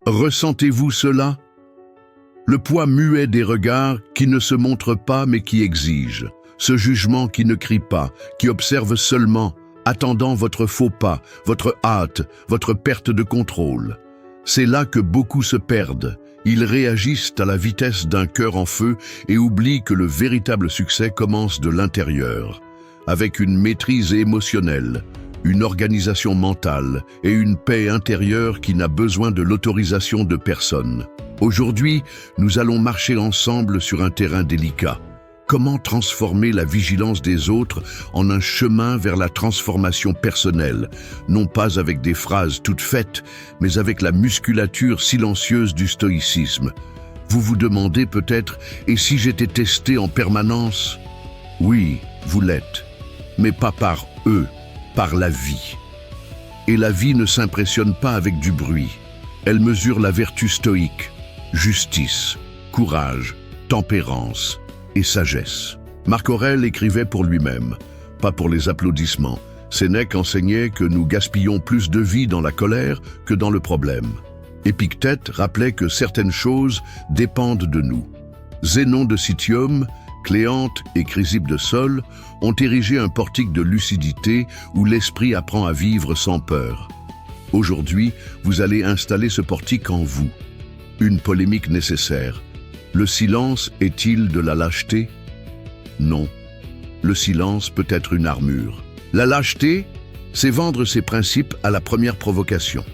Ressentez-vous cela? Le poids muet des regards qui ne se montrent pas mais qui exigent. Ce jugement qui ne crie pas, qui observe seulement, attendant votre faux pas, votre hâte, votre perte de contrôle. C'est là que beaucoup se perdent. Ils réagissent à la vitesse d'un cœur en feu et oublient que le véritable succès commence de l'intérieur, avec une maîtrise émotionnelle, une organisation mentale et une paix intérieure qui n'a besoin de l'autorisation de personne. Aujourd'hui, nous allons marcher ensemble sur un terrain délicat. Comment transformer la vigilance des autres en un chemin vers la transformation personnelle, non pas avec des phrases toutes faites, mais avec la musculature silencieuse du stoïcisme. Vous vous demandez peut-être, et si j'étais testé en permanence? Oui, vous l'êtes, mais pas par eux, par la vie. Et la vie ne s'impressionne pas avec du bruit. Elle mesure la vertu stoïque, justice, courage, tempérance et sagesse. Marc Aurèle écrivait pour lui-même, pas pour les applaudissements. Sénèque enseignait que nous gaspillons plus de vie dans la colère que dans le problème. Épictète rappelait que certaines choses dépendent de nous. Zénon de Citium, Cléante et Chrysippe de Sole ont érigé un portique de lucidité où l'esprit apprend à vivre sans peur. Aujourd'hui, vous allez installer ce portique en vous. Une polémique nécessaire. Le silence est-il de la lâcheté? Non. Le silence peut être une armure. La lâcheté, c'est vendre ses principes à la première provocation.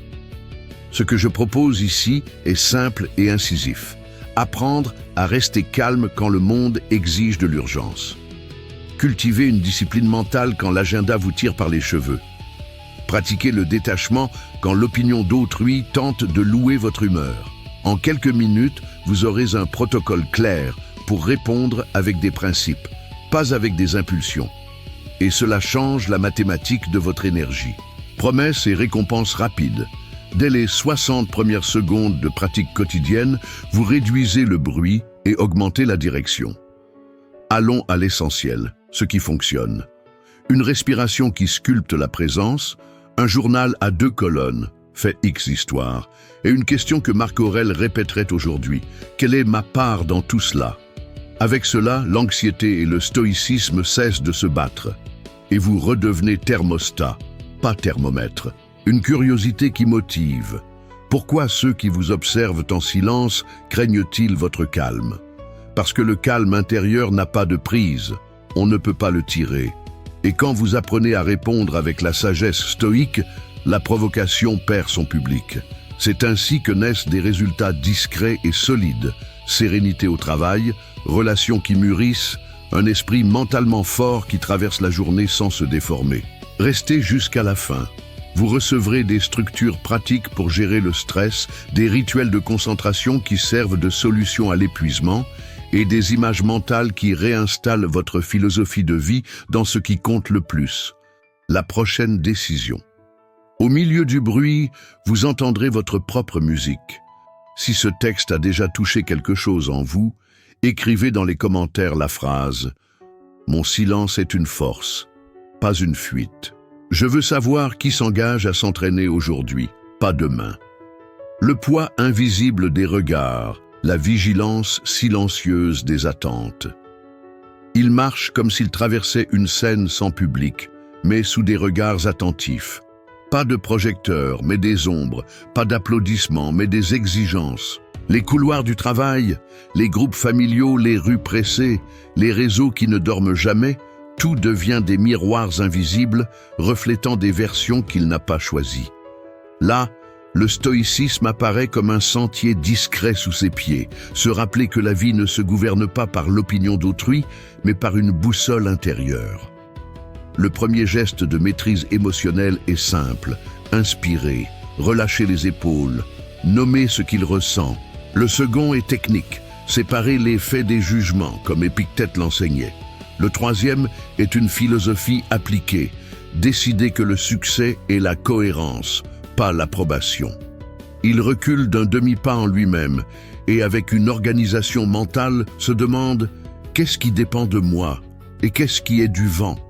Ce que je propose ici est simple et incisif. Apprendre à rester calme quand le monde exige de l'urgence. Cultiver une discipline mentale quand l'agenda vous tire par les cheveux. Pratiquer le détachement quand l'opinion d'autrui tente de louer votre humeur. En quelques minutes, vous aurez un protocole clair pour répondre avec des principes, pas avec des impulsions. Et cela change la mathématique de votre énergie. Promesses et récompenses rapides. Dès les 60 premières secondes de pratique quotidienne, vous réduisez le bruit et augmentez la direction. Allons à l'essentiel, ce qui fonctionne. Une respiration qui sculpte la présence, un journal à 2 colonnes, fait X histoire, et une question que Marc Aurèle répéterait aujourd'hui. Quelle est ma part dans tout cela? Avec cela, l'anxiété et le stoïcisme cessent de se battre, et vous redevenez thermostat, pas thermomètre. Une curiosité qui motive. Pourquoi ceux qui vous observent en silence craignent-ils votre calme? Parce que le calme intérieur n'a pas de prise, on ne peut pas le tirer. Et quand vous apprenez à répondre avec la sagesse stoïque, la provocation perd son public. C'est ainsi que naissent des résultats discrets et solides. Sérénité au travail, relations qui mûrissent, un esprit mentalement fort qui traverse la journée sans se déformer. Restez jusqu'à la fin. Vous recevrez des structures pratiques pour gérer le stress, des rituels de concentration qui servent de solution à l'épuisement et des images mentales qui réinstallent votre philosophie de vie dans ce qui compte le plus, la prochaine décision. Au milieu du bruit, vous entendrez votre propre musique. Si ce texte a déjà touché quelque chose en vous, écrivez dans les commentaires la phrase « Mon silence est une force, pas une fuite ». Je veux savoir qui s'engage à s'entraîner aujourd'hui, pas demain. Le poids invisible des regards, la vigilance silencieuse des attentes. Il marche comme s'il traversait une scène sans public, mais sous des regards attentifs. Pas de projecteurs, mais des ombres, pas d'applaudissements, mais des exigences. Les couloirs du travail, les groupes familiaux, les rues pressées, les réseaux qui ne dorment jamais, tout devient des miroirs invisibles reflétant des versions qu'il n'a pas choisies. Là, le stoïcisme apparaît comme un sentier discret sous ses pieds, se rappeler que la vie ne se gouverne pas par l'opinion d'autrui, mais par une boussole intérieure. Le premier geste de maîtrise émotionnelle est simple, inspirer, relâcher les épaules, nommer ce qu'il ressent. Le second est technique, séparer les faits des jugements, comme Épictète l'enseignait. Le troisième est une philosophie appliquée, décider que le succès est la cohérence, pas l'approbation. Il recule d'un demi-pas en lui-même et avec une organisation mentale se demande « Qu'est-ce qui dépend de moi et qu'est-ce qui est du vent ?»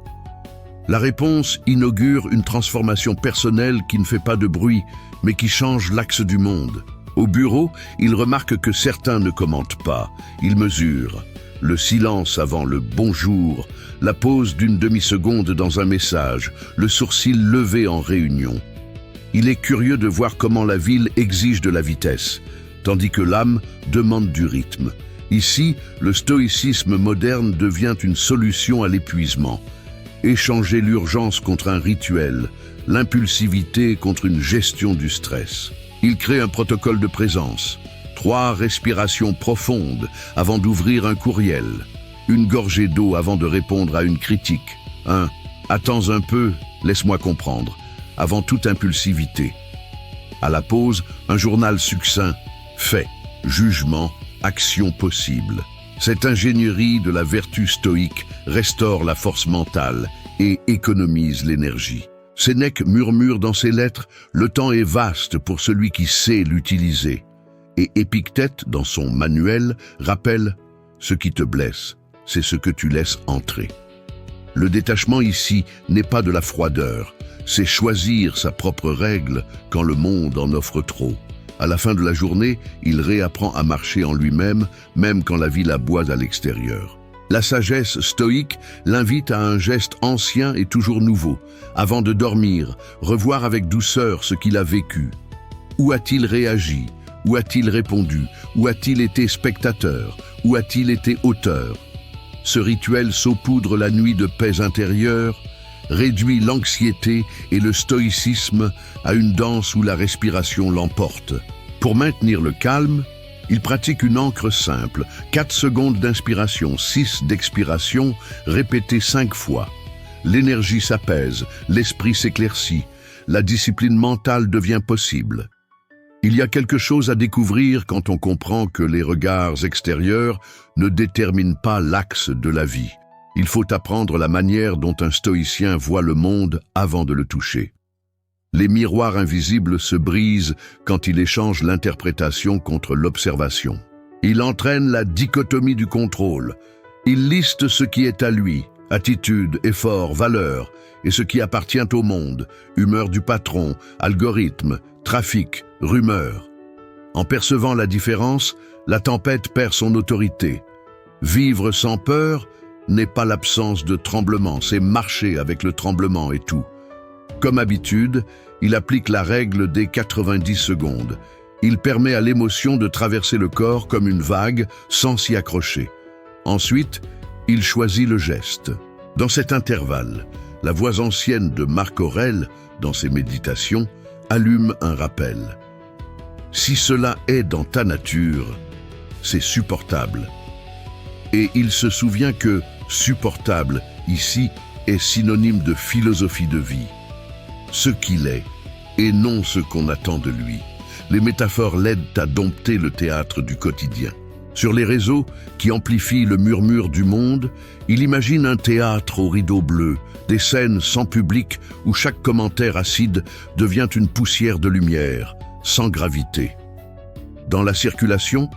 La réponse inaugure une transformation personnelle qui ne fait pas de bruit, mais qui change l'axe du monde. Au bureau, il remarque que certains ne commentent pas. Il mesure le silence avant le bonjour, la pause d'une demi-seconde dans un message, le sourcil levé en réunion. Il est curieux de voir comment la ville exige de la vitesse, tandis que l'âme demande du rythme. Ici, le stoïcisme moderne devient une solution à l'épuisement. Échanger l'urgence contre un rituel, l'impulsivité contre une gestion du stress. Il crée un protocole de présence. 3 respirations profondes avant d'ouvrir un courriel. Une gorgée d'eau avant de répondre à une critique. 1. Attends un peu, laisse-moi comprendre. Avant toute impulsivité. À la pause, un journal succinct. Fait, jugement, action possible. Cette ingénierie de la vertu stoïque restaure la force mentale et économise l'énergie. Sénèque murmure dans ses lettres « Le temps est vaste pour celui qui sait l'utiliser ». Et Épictète, dans son manuel, rappelle « Ce qui te blesse, c'est ce que tu laisses entrer ». Le détachement ici n'est pas de la froideur, c'est choisir sa propre règle quand le monde en offre trop. À la fin de la journée, il réapprend à marcher en lui-même, même quand la vie l'aboie à l'extérieur. La sagesse stoïque l'invite à un geste ancien et toujours nouveau. Avant de dormir, revoir avec douceur ce qu'il a vécu. Où a-t-il réagi? Où a-t-il répondu? Où a-t-il été spectateur? Où a-t-il été auteur? Ce rituel saupoudre la nuit de paix intérieure, réduit l'anxiété et le stoïcisme à une danse où la respiration l'emporte. Pour maintenir le calme, il pratique une ancre simple, 4 secondes d'inspiration, 6 d'expiration, répétées 5 fois. L'énergie s'apaise, l'esprit s'éclaircit, la discipline mentale devient possible. Il y a quelque chose à découvrir quand on comprend que les regards extérieurs ne déterminent pas l'axe de la vie. Il faut apprendre la manière dont un stoïcien voit le monde avant de le toucher. Les miroirs invisibles se brisent quand il échange l'interprétation contre l'observation. Il entraîne la dichotomie du contrôle. Il liste ce qui est à lui, attitude, effort, valeur, et ce qui appartient au monde, humeur du patron, algorithme, trafic, rumeur. En percevant la différence, la tempête perd son autorité. Vivre sans peur n'est pas l'absence de tremblement, c'est marcher avec le tremblement et tout. Comme habitude, il applique la règle des 90 secondes. Il permet à l'émotion de traverser le corps comme une vague sans s'y accrocher. Ensuite, il choisit le geste. Dans cet intervalle, la voix ancienne de Marc Aurèle, dans ses méditations, allume un rappel. Si cela est dans ta nature, c'est supportable. Et il se souvient que supportable, ici, est synonyme de philosophie de vie. Ce qu'il est, et non ce qu'on attend de lui. Les métaphores l'aident à dompter le théâtre du quotidien. Sur les réseaux, qui amplifient le murmure du monde, il imagine un théâtre au rideau bleu, des scènes sans public où chaque commentaire acide devient une poussière de lumière, sans gravité. Dans la circulation,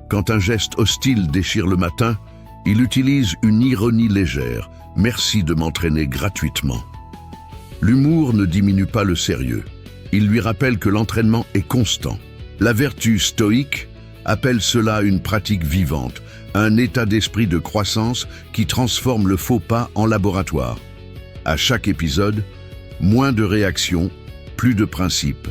quand un geste hostile déchire le matin, il utilise une ironie légère. « Merci de m'entraîner gratuitement ». L'humour ne diminue pas le sérieux. Il lui rappelle que l'entraînement est constant. La vertu stoïque appelle cela une pratique vivante, un état d'esprit de croissance qui transforme le faux pas en laboratoire. À chaque épisode, moins de réactions, plus de principes.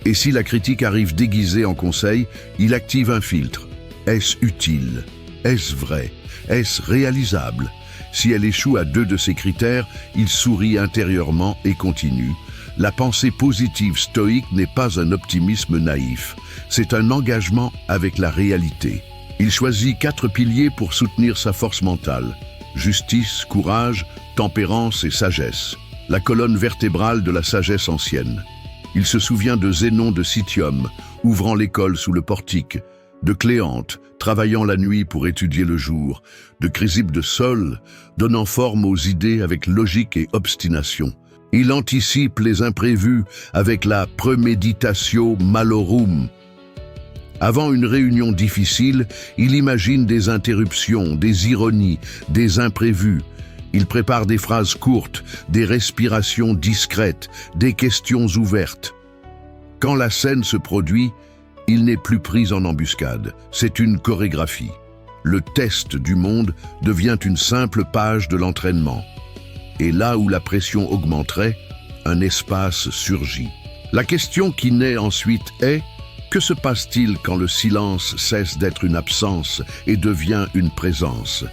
Et si la critique arrive déguisée en conseil, il active un filtre. Est-ce utile? Est-ce vrai? Est-ce réalisable? Si elle échoue à 2 de ces critères, il sourit intérieurement et continue. La pensée positive stoïque n'est pas un optimisme naïf, c'est un engagement avec la réalité. Il choisit 4 piliers pour soutenir sa force mentale. Justice, courage, tempérance et sagesse. La colonne vertébrale de la sagesse ancienne. Il se souvient de Zénon de Citium, ouvrant l'école sous le portique, de Cléante, travaillant la nuit pour étudier le jour, de Chrysippe de Sol, donnant forme aux idées avec logique et obstination. Il anticipe les imprévus avec la premeditatio malorum. Avant une réunion difficile, il imagine des interruptions, des ironies, des imprévus. Il prépare des phrases courtes, des respirations discrètes, des questions ouvertes. Quand la scène se produit, Il n'est plus pris en embuscade, c'est une chorégraphie. Le test du monde devient une simple page de l'entraînement. Et là où la pression augmenterait, un espace surgit. La question qui naît ensuite est: que se passe-t-il quand le silence cesse d'être une absence et devient une présence?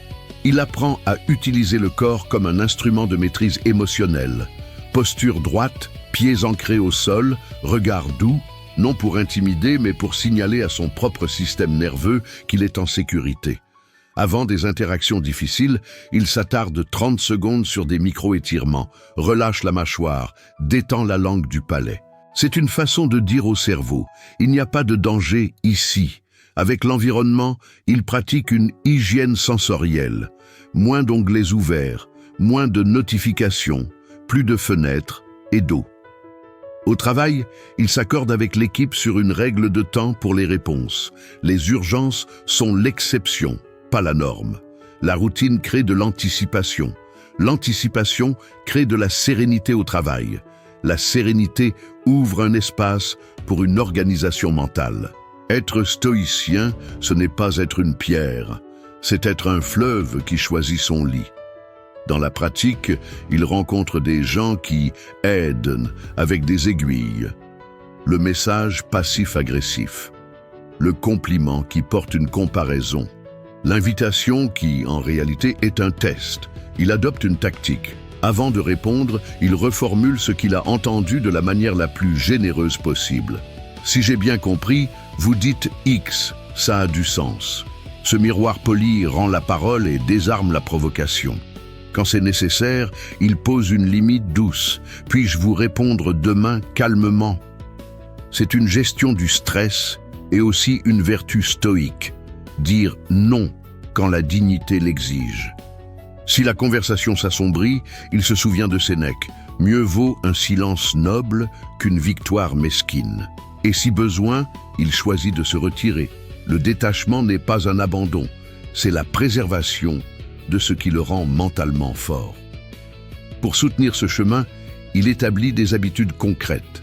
Il apprend à utiliser le corps comme un instrument de maîtrise émotionnelle. Posture droite, pieds ancrés au sol, regard doux, non pour intimider mais pour signaler à son propre système nerveux qu'il est en sécurité. Avant des interactions difficiles, il s'attarde 30 secondes sur des micro-étirements, relâche la mâchoire, détend la langue du palais. C'est une façon de dire au cerveau: il n'y a pas de danger ici. Avec l'environnement, il pratique une hygiène sensorielle. Moins d'onglets ouverts, moins de notifications, plus de fenêtres et d'eau. Au travail, il s'accorde avec l'équipe sur une règle de temps pour les réponses. Les urgences sont l'exception, pas la norme. La routine crée de l'anticipation. L'anticipation crée de la sérénité au travail. La sérénité ouvre un espace pour une organisation mentale. Être stoïcien, ce n'est pas être une pierre, c'est être un fleuve qui choisit son lit. Dans la pratique, il rencontre des gens qui aident avec des aiguilles. Le message passif-agressif. Le compliment qui porte une comparaison. L'invitation qui, en réalité, est un test. Il adopte une tactique. Avant de répondre, il reformule ce qu'il a entendu de la manière la plus généreuse possible. Si j'ai bien compris, vous dites X, ça a du sens. Ce miroir poli rend la parole et désarme la provocation. Quand c'est nécessaire, il pose une limite douce. Puis-je vous répondre demain calmement? C'est une gestion du stress et aussi une vertu stoïque. Dire non quand la dignité l'exige. Si la conversation s'assombrit, il se souvient de Sénèque. Mieux vaut un silence noble qu'une victoire mesquine. Et si besoin, il choisit de se retirer. Le détachement n'est pas un abandon, c'est la préservation de ce qui le rend mentalement fort. Pour soutenir ce chemin, il établit des habitudes concrètes.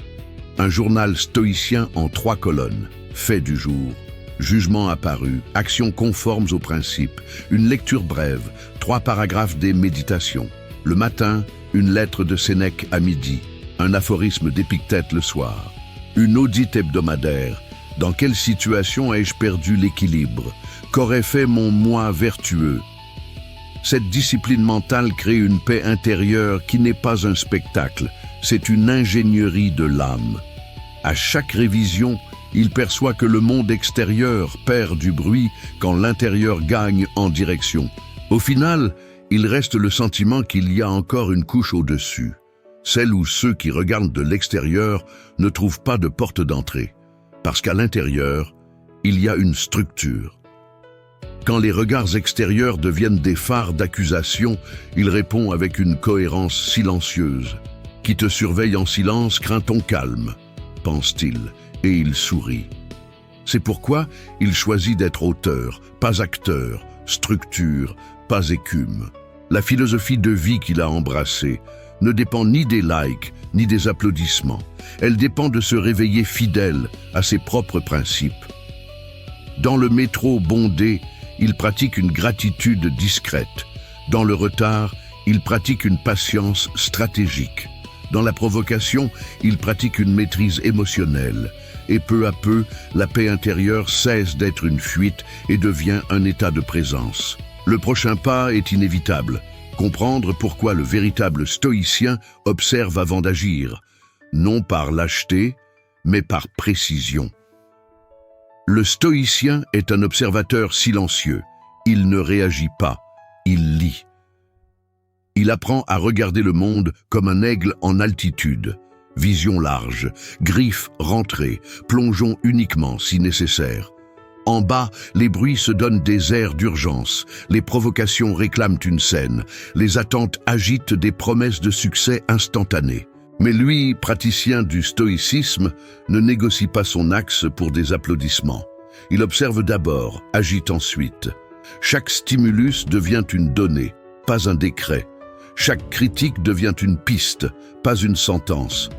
Un journal stoïcien en 3 colonnes. Faits du jour, jugements apparus, actions conformes aux principes, une lecture brève, 3 paragraphes des méditations. Le matin, une lettre de Sénèque à midi, un aphorisme d'Épictète le soir. Une audite hebdomadaire. Dans quelle situation ai-je perdu l'équilibre? Qu'aurait fait mon moi vertueux? Cette discipline mentale crée une paix intérieure qui n'est pas un spectacle, c'est une ingénierie de l'âme. À chaque révision, il perçoit que le monde extérieur perd du bruit quand l'intérieur gagne en direction. Au final, il reste le sentiment qu'il y a encore une couche au-dessus, celle où ceux qui regardent de l'extérieur ne trouvent pas de porte d'entrée, parce qu'à l'intérieur, il y a une structure. Quand les regards extérieurs deviennent des phares d'accusation, il répond avec une cohérence silencieuse. Qui te surveille en silence craint ton calme, pense-t-il, et il sourit. C'est pourquoi il choisit d'être auteur, pas acteur, structure, pas écume. La philosophie de vie qu'il a embrassée ne dépend ni des likes, ni des applaudissements. Elle dépend de se réveiller fidèle à ses propres principes. Dans le métro bondé, il pratique une gratitude discrète. Dans le retard, il pratique une patience stratégique. Dans la provocation, il pratique une maîtrise émotionnelle. Et peu à peu, la paix intérieure cesse d'être une fuite et devient un état de présence. Le prochain pas est inévitable. Comprendre pourquoi le véritable stoïcien observe avant d'agir. Non par lâcheté, mais par précision. Le stoïcien est un observateur silencieux. Il ne réagit pas, il lit. Il apprend à regarder le monde comme un aigle en altitude. Vision large, griffes rentrées, plongeons uniquement si nécessaire. En bas, les bruits se donnent des airs d'urgence, les provocations réclament une scène, les attentes agitent des promesses de succès instantanées. Mais lui, praticien du stoïcisme, ne négocie pas son axe pour des applaudissements. Il observe d'abord, agite ensuite. Chaque stimulus devient une donnée, pas un décret. Chaque critique devient une piste, pas une sentence.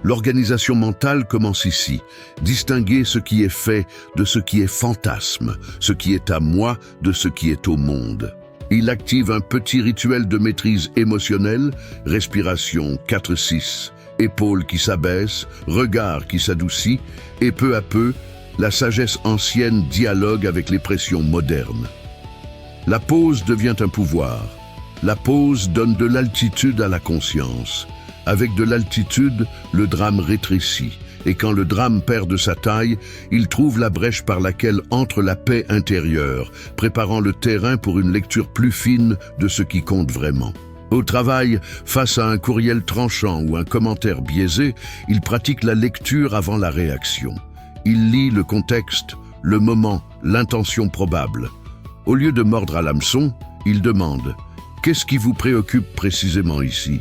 L'organisation mentale commence ici. Distinguer ce qui est fait de ce qui est fantasme, ce qui est à moi de ce qui est au monde. Il active un petit rituel de maîtrise émotionnelle, respiration 4-6, épaules qui s'abaissent, regard qui s'adoucit, et peu à peu, la sagesse ancienne dialogue avec les pressions modernes. La pause devient un pouvoir. La pause donne de l'altitude à la conscience. Avec de l'altitude, le drame rétrécit. Et quand le drame perd de sa taille, il trouve la brèche par laquelle entre la paix intérieure, préparant le terrain pour une lecture plus fine de ce qui compte vraiment. Au travail, face à un courriel tranchant ou un commentaire biaisé, il pratique la lecture avant la réaction. Il lit le contexte, le moment, l'intention probable. Au lieu de mordre à l'hameçon, il demande « Qu'est-ce qui vous préoccupe précisément ici ?»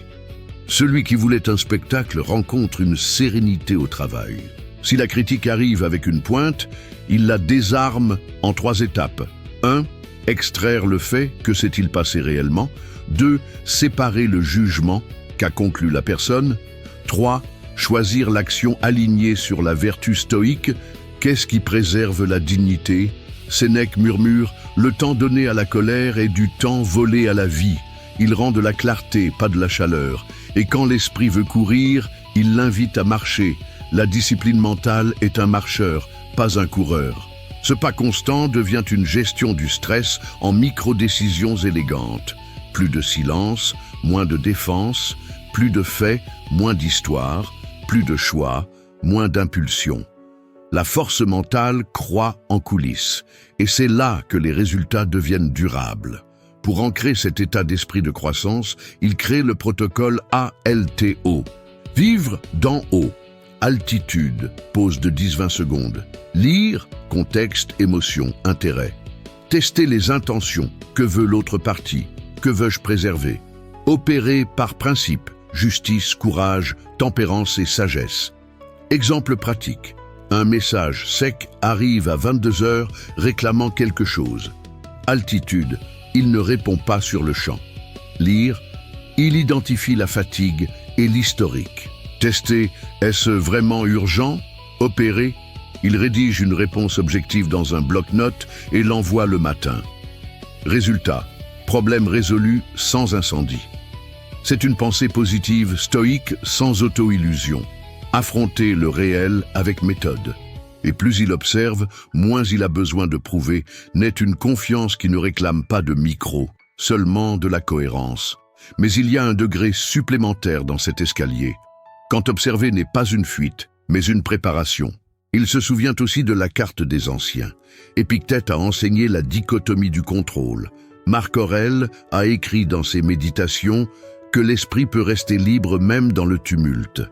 Celui qui voulait un spectacle rencontre une sérénité au travail. Si la critique arrive avec une pointe, il la désarme en 3 étapes. 1. Extraire le fait, que s'est-il passé réellement. 2. Séparer le jugement, qu'a conclu la personne. 3. Choisir l'action alignée sur la vertu stoïque, qu'est-ce qui préserve la dignité. Sénèque murmure, le temps donné à la colère est du temps volé à la vie. Il rend de la clarté, pas de la chaleur. Et quand l'esprit veut courir, il l'invite à marcher. La discipline mentale est un marcheur, pas un coureur. Ce pas constant devient une gestion du stress en micro-décisions élégantes. Plus de silence, moins de défense, plus de faits, moins d'histoire, plus de choix, moins d'impulsion. La force mentale croît en coulisses, et c'est là que les résultats deviennent durables. Pour ancrer cet état d'esprit de croissance, il crée le protocole ALTO. Vivre d'en haut. Altitude, pause de 10-20 secondes. Lire, contexte, émotion, intérêt. Tester les intentions. Que veut l'autre partie? Que veux-je préserver? Opérer par principe. Justice, courage, tempérance et sagesse. Exemple pratique. Un message sec arrive à 22 heures réclamant quelque chose. Altitude. Il ne répond pas sur le champ. Lire, il identifie la fatigue et l'historique. Tester, est-ce vraiment urgent? Opérer, il rédige une réponse objective dans un bloc-notes et l'envoie le matin. Résultat, problème résolu sans incendie. C'est une pensée positive, stoïque, sans auto-illusion. Affronter le réel avec méthode. Et plus il observe, moins il a besoin de prouver, naît une confiance qui ne réclame pas de micro, seulement de la cohérence. Mais il y a un degré supplémentaire dans cet escalier. Quand observer n'est pas une fuite, mais une préparation. Il se souvient aussi de la carte des anciens. Épictète a enseigné la dichotomie du contrôle. Marc Aurèle a écrit dans ses méditations que l'esprit peut rester libre même dans le tumulte.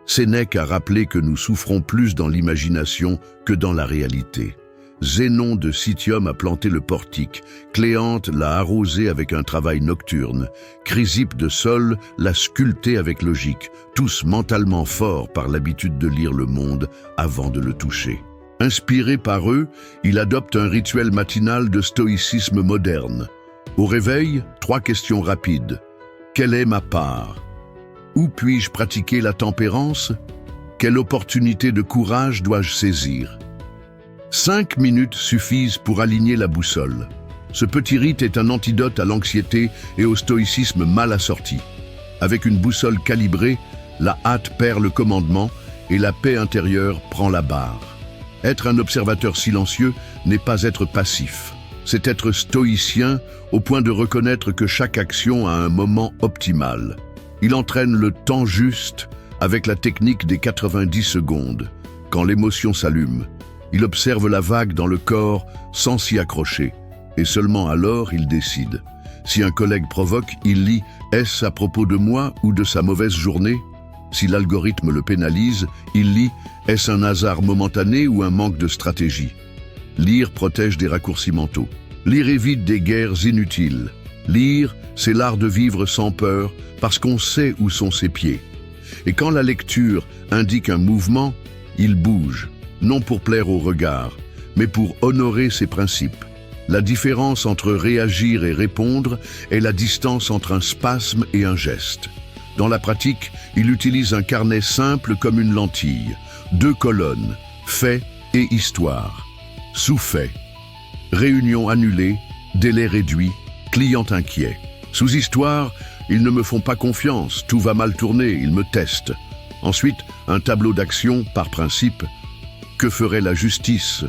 Sénèque a rappelé que nous souffrons plus dans l'imagination que dans la réalité. Zénon de Citium a planté le portique, Cléante l'a arrosé avec un travail nocturne, Chrysippe de Sol l'a sculpté avec logique, tous mentalement forts par l'habitude de lire le monde avant de le toucher. Inspiré par eux, il adopte un rituel matinal de stoïcisme moderne. Au réveil, 3 questions rapides. Quelle est ma part? Où puis-je pratiquer la tempérance? Quelle opportunité de courage dois-je saisir? 5 minutes suffisent pour aligner la boussole. Ce petit rite est un antidote à l'anxiété et au stoïcisme mal assorti. Avec une boussole calibrée, la hâte perd le commandement et la paix intérieure prend la barre. Être un observateur silencieux n'est pas être passif. C'est être stoïcien au point de reconnaître que chaque action a un moment optimal. Il entraîne le temps juste avec la technique des 90 secondes. Quand l'émotion s'allume, il observe la vague dans le corps sans s'y accrocher. Et seulement alors il décide. Si un collègue provoque, il lit « Est-ce à propos de moi ou de sa mauvaise journée ?» Si l'algorithme le pénalise, il lit « Est-ce un hasard momentané ou un manque de stratégie ?» Lire protège des raccourcis mentaux. Lire évite des guerres inutiles. Lire, c'est l'art de vivre sans peur, parce qu'on sait où sont ses pieds. Et quand la lecture indique un mouvement, il bouge, non pour plaire au regard, mais pour honorer ses principes. La différence entre réagir et répondre est la distance entre un spasme et un geste. Dans la pratique, il utilise un carnet simple comme une lentille. 2 colonnes, faits et histoire. Sous-faits, réunion annulée, délai réduit, client inquiet. Sous histoire, ils ne me font pas confiance, tout va mal tourner, ils me testent. Ensuite, un tableau d'action, par principe. Que ferait la justice?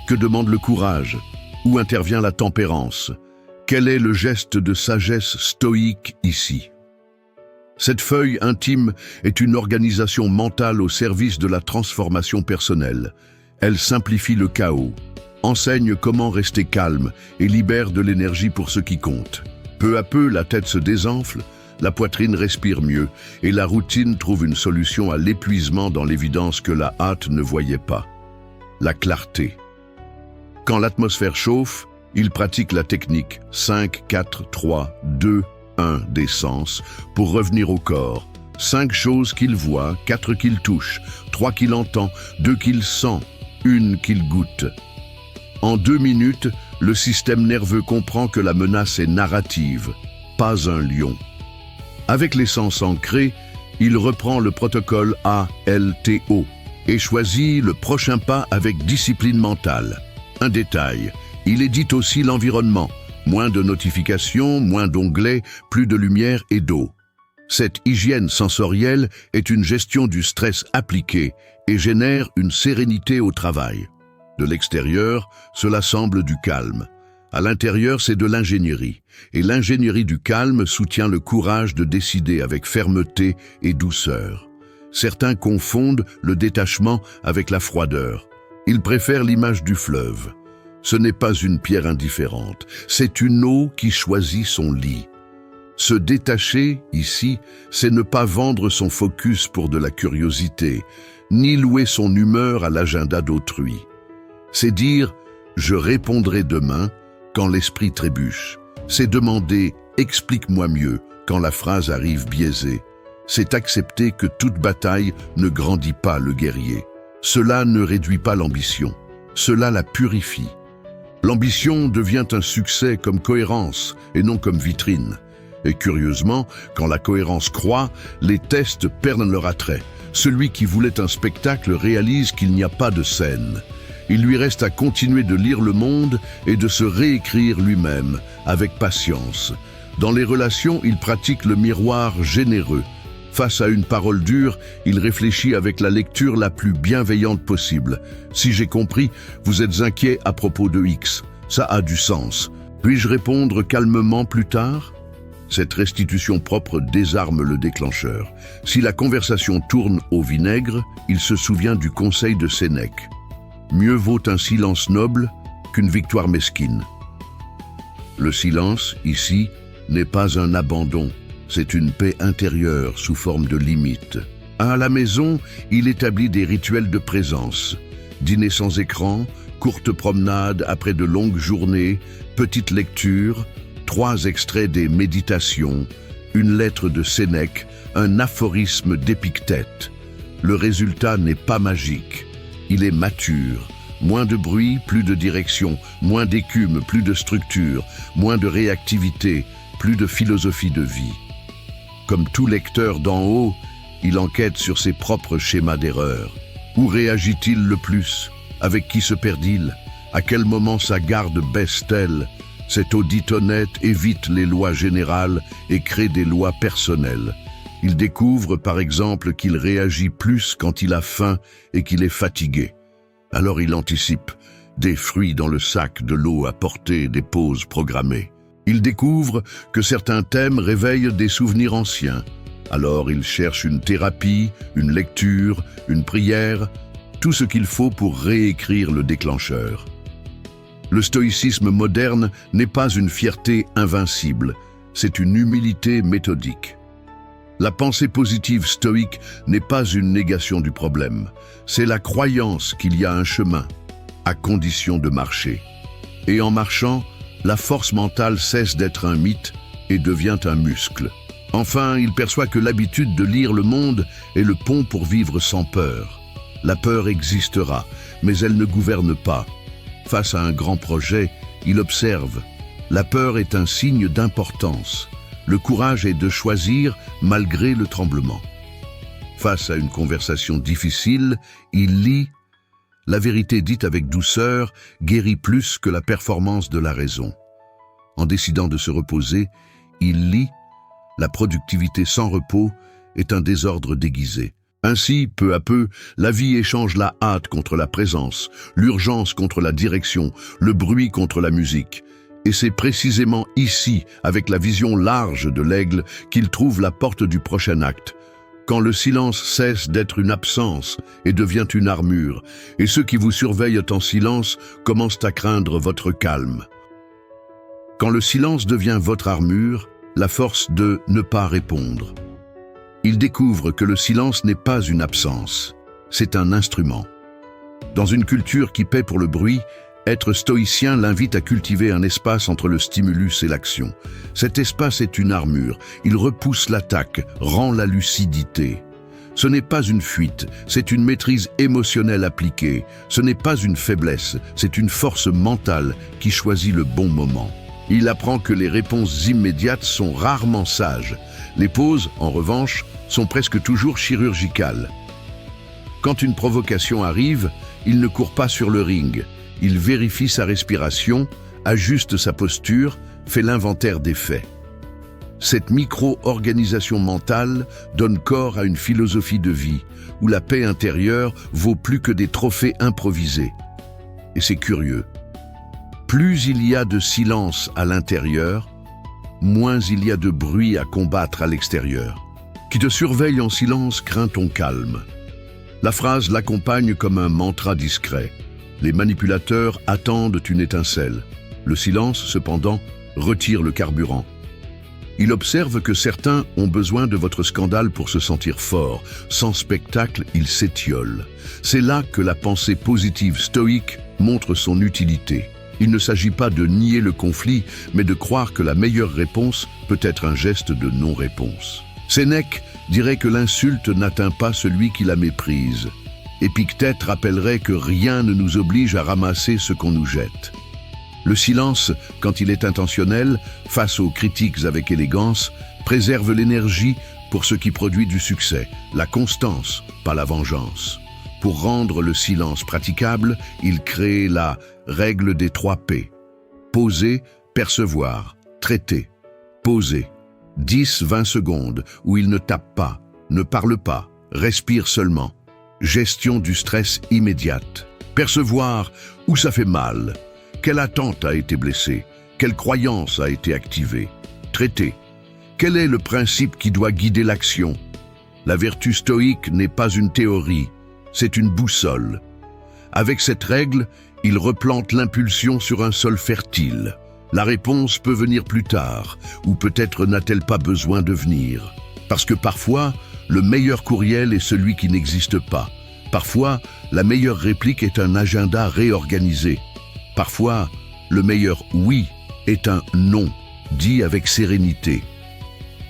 Que demande le courage? Où intervient la tempérance? Quel est le geste de sagesse stoïque ici? Cette feuille intime est une organisation mentale au service de la transformation personnelle. Elle simplifie le chaos, enseigne comment rester calme et libère de l'énergie pour ce qui compte. Peu à peu, la tête se désenfle, la poitrine respire mieux et la routine trouve une solution à l'épuisement dans l'évidence que la hâte ne voyait pas. La clarté. Quand l'atmosphère chauffe, il pratique la technique 5, 4, 3, 2, 1 des sens pour revenir au corps. 5 choses qu'il voit, 4 qu'il touche, 3 qu'il entend, 2 qu'il sent, 1 qu'il goûte. En 2 minutes, le système nerveux comprend que la menace est narrative, pas un lion. Avec les sens ancrés, il reprend le protocole ALTO et choisit le prochain pas avec discipline mentale. Un détail, il édite aussi l'environnement. Moins de notifications, moins d'onglets, plus de lumière et d'eau. Cette hygiène sensorielle est une gestion du stress appliquée et génère une sérénité au travail. De l'extérieur, cela semble du calme. À l'intérieur, c'est de l'ingénierie. Et l'ingénierie du calme soutient le courage de décider avec fermeté et douceur. Certains confondent le détachement avec la froideur. Ils préfèrent l'image du fleuve. Ce n'est pas une pierre indifférente, c'est une eau qui choisit son lit. Se détacher, ici, c'est ne pas vendre son focus pour de la curiosité, ni louer son humeur à l'agenda d'autrui. C'est dire « je répondrai demain » quand l'esprit trébuche. C'est demander « explique-moi mieux » quand la phrase arrive biaisée. C'est accepter que toute bataille ne grandit pas le guerrier. Cela ne réduit pas l'ambition, cela la purifie. L'ambition devient un succès comme cohérence et non comme vitrine. Et curieusement, quand la cohérence croît, les tests perdent leur attrait. Celui qui voulait un spectacle réalise qu'il n'y a pas de scène. Il lui reste à continuer de lire le monde et de se réécrire lui-même, avec patience. Dans les relations, il pratique le miroir généreux. Face à une parole dure, il réfléchit avec la lecture la plus bienveillante possible. Si j'ai compris, vous êtes inquiet à propos de X. Ça a du sens. Puis-je répondre calmement plus tard? Cette restitution propre désarme le déclencheur. Si la conversation tourne au vinaigre, il se souvient du conseil de Sénèque. Mieux vaut un silence noble qu'une victoire mesquine. Le silence, ici, n'est pas un abandon. C'est une paix intérieure sous forme de limites. À la maison, il établit des rituels de présence. Dîner sans écran, courte promenade après de longues journées, petite lecture, 3 extraits des Méditations, une lettre de Sénèque, un aphorisme d'Épictète. Le résultat n'est pas magique. Il est mature. Moins de bruit, plus de direction. Moins d'écume, plus de structure. Moins de réactivité, plus de philosophie de vie. Comme tout lecteur d'en haut, il enquête sur ses propres schémas d'erreur. Où réagit-il le plus? Avec qui se perd-il? À quel moment sa garde baisse-t-elle? Cet audit honnête évite les lois générales et crée des lois personnelles. Il découvre par exemple qu'il réagit plus quand il a faim et qu'il est fatigué. Alors il anticipe, des fruits dans le sac, de l'eau à portée, des pauses programmées. Il découvre que certains thèmes réveillent des souvenirs anciens. Alors il cherche une thérapie, une lecture, une prière, tout ce qu'il faut pour réécrire le déclencheur. Le stoïcisme moderne n'est pas une fierté invincible, c'est une humilité méthodique. La pensée positive stoïque n'est pas une négation du problème, c'est la croyance qu'il y a un chemin, à condition de marcher. Et en marchant, la force mentale cesse d'être un mythe et devient un muscle. Enfin, il perçoit que l'habitude de lire le monde est le pont pour vivre sans peur. La peur existera, mais elle ne gouverne pas. Face à un grand projet, il observe. La peur est un signe d'importance. Le courage est de choisir malgré le tremblement. Face à une conversation difficile, il lit « La vérité dite avec douceur guérit plus que la performance de la raison ». En décidant de se reposer, il lit « La productivité sans repos est un désordre déguisé ». Ainsi, peu à peu, la vie échange la hâte contre la présence, l'urgence contre la direction, le bruit contre la musique. Et c'est précisément ici, avec la vision large de l'aigle, qu'il trouve la porte du prochain acte. Quand le silence cesse d'être une absence et devient une armure, et ceux qui vous surveillent en silence commencent à craindre votre calme. Quand le silence devient votre armure, la force de ne pas répondre. Il découvre que le silence n'est pas une absence, c'est un instrument. Dans une culture qui paie pour le bruit, être stoïcien l'invite à cultiver un espace entre le stimulus et l'action. Cet espace est une armure, il repousse l'attaque, rend la lucidité. Ce n'est pas une fuite, c'est une maîtrise émotionnelle appliquée. Ce n'est pas une faiblesse, c'est une force mentale qui choisit le bon moment. Il apprend que les réponses immédiates sont rarement sages. Les pauses, en revanche, sont presque toujours chirurgicales. Quand une provocation arrive, il ne court pas sur le ring. Il vérifie sa respiration, ajuste sa posture, fait l'inventaire des faits. Cette micro-organisation mentale donne corps à une philosophie de vie, où la paix intérieure vaut plus que des trophées improvisés. Et c'est curieux. Plus il y a de silence à l'intérieur, moins il y a de bruit à combattre à l'extérieur. Qui te surveille en silence craint ton calme. La phrase l'accompagne comme un mantra discret. Les manipulateurs attendent une étincelle. Le silence, cependant, retire le carburant. Il observe que certains ont besoin de votre scandale pour se sentir fort. Sans spectacle, ils s'étiolent. C'est là que la pensée positive stoïque montre son utilité. Il ne s'agit pas de nier le conflit, mais de croire que la meilleure réponse peut être un geste de non-réponse. Sénèque dirait que l'insulte n'atteint pas celui qui la méprise. Épictète rappellerait que rien ne nous oblige à ramasser ce qu'on nous jette. Le silence, quand il est intentionnel, face aux critiques avec élégance, préserve l'énergie pour ce qui produit du succès, la constance, pas la vengeance. Pour rendre le silence praticable, il crée la règle des 3 P. Poser, percevoir, traiter. Poser. 10-20 secondes où il ne tape pas, ne parle pas, respire seulement. Gestion du stress immédiate. Percevoir où ça fait mal. Quelle attente a été blessée? Quelle croyance a été activée? Traiter. Quel est le principe qui doit guider l'action? La vertu stoïque n'est pas une théorie, c'est une boussole. Avec cette règle, il replante l'impulsion sur un sol fertile. La réponse peut venir plus tard, ou peut-être n'a-t-elle pas besoin de venir. Parce que parfois, le meilleur courriel est celui qui n'existe pas. Parfois, la meilleure réplique est un agenda réorganisé. Parfois, le meilleur « oui » est un « non » dit avec sérénité.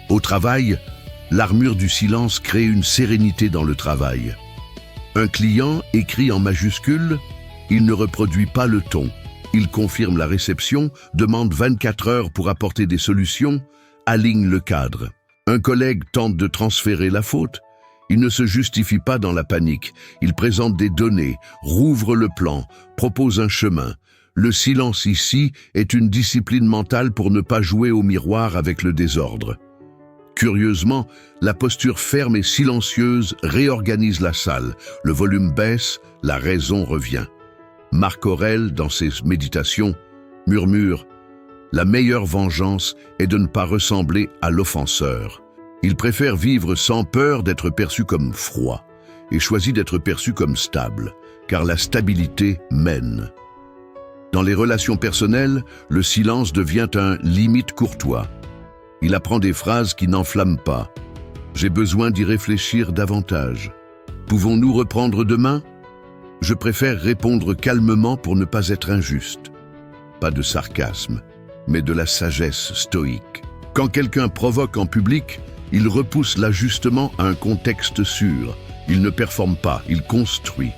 Au travail, l'armure du silence crée une sérénité dans le travail. Un client écrit en majuscule, il ne reproduit pas le ton. Il confirme la réception, demande 24 heures pour apporter des solutions, aligne le cadre. Un collègue tente de transférer la faute. Il ne se justifie pas dans la panique. Il présente des données, rouvre le plan, propose un chemin. Le silence ici est une discipline mentale pour ne pas jouer au miroir avec le désordre. Curieusement, la posture ferme et silencieuse réorganise la salle. Le volume baisse, la raison revient. Marc Aurèle, dans ses méditations, murmure « La meilleure vengeance est de ne pas ressembler à l'offenseur ». Il préfère vivre sans peur d'être perçu comme froid et choisit d'être perçu comme stable, car la stabilité mène. Dans les relations personnelles, le silence devient un limite courtois. Il apprend des phrases qui n'enflamment pas. « J'ai besoin d'y réfléchir davantage. Pouvons-nous reprendre demain ?» Je préfère répondre calmement pour ne pas être injuste. Pas de sarcasme, mais de la sagesse stoïque. Quand quelqu'un provoque en public, il repousse l'ajustement à un contexte sûr. Il ne performe pas, il construit.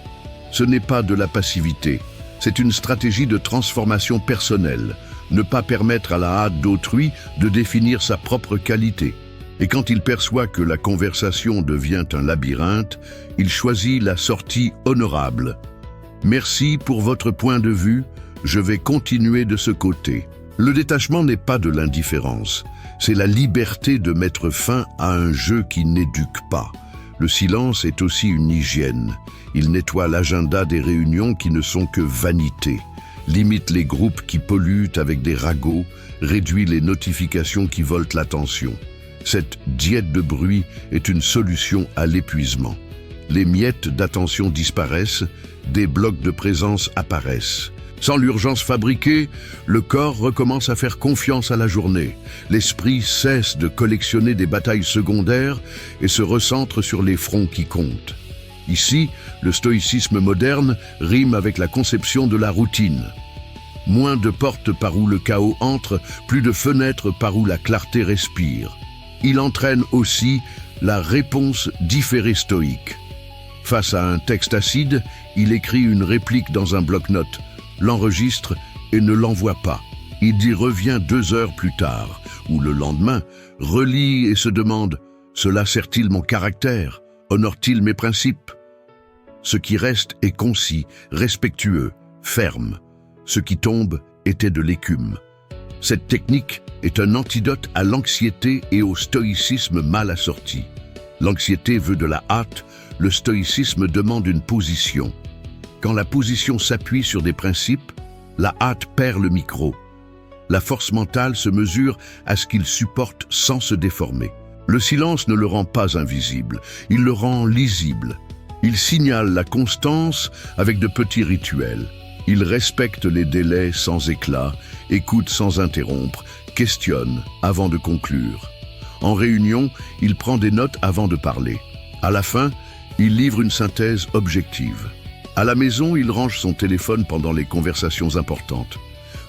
Ce n'est pas de la passivité, c'est une stratégie de transformation personnelle. ne pas permettre à la hâte d'autrui de définir sa propre qualité. Et quand il perçoit que la conversation devient un labyrinthe, il choisit la sortie honorable. Merci pour votre point de vue, je vais continuer de ce côté. Le détachement n'est pas de l'indifférence, c'est la liberté de mettre fin à un jeu qui n'éduque pas. Le silence est aussi une hygiène. Il nettoie l'agenda des réunions qui ne sont que vanité, limite les groupes qui polluent avec des ragots, réduit les notifications qui volent l'attention. Cette diète de bruit est une solution à l'épuisement. Les miettes d'attention disparaissent, des blocs de présence apparaissent. Sans l'urgence fabriquée, le corps recommence à faire confiance à la journée. L'esprit cesse de collectionner des batailles secondaires et se recentre sur les fronts qui comptent. Ici, le stoïcisme moderne rime avec la conception de la routine. Moins de portes par où le chaos entre, plus de fenêtres par où la clarté respire. Il entraîne aussi la réponse différée stoïque. Face à un texte acide, il écrit une réplique dans un bloc-notes, l'enregistre et ne l'envoie pas. Il y revient 2 heures plus tard, ou le lendemain, relit et se demande « Cela sert-il mon caractère? Honore-t-il mes principes ?» Ce qui reste est concis, respectueux, ferme. Ce qui tombe était de l'écume. Cette technique est un antidote à l'anxiété et au stoïcisme mal assorti. L'anxiété veut de la hâte, le stoïcisme demande une position. Quand la position s'appuie sur des principes, la hâte perd le micro. La force mentale se mesure à ce qu'il supporte sans se déformer. Le silence ne le rend pas invisible, il le rend lisible. Il signale la constance avec de petits rituels. Il respecte les délais sans éclat, écoute sans interrompre, questionne avant de conclure. En réunion, il prend des notes avant de parler. À la fin, il livre une synthèse objective. À la maison, il range son téléphone pendant les conversations importantes.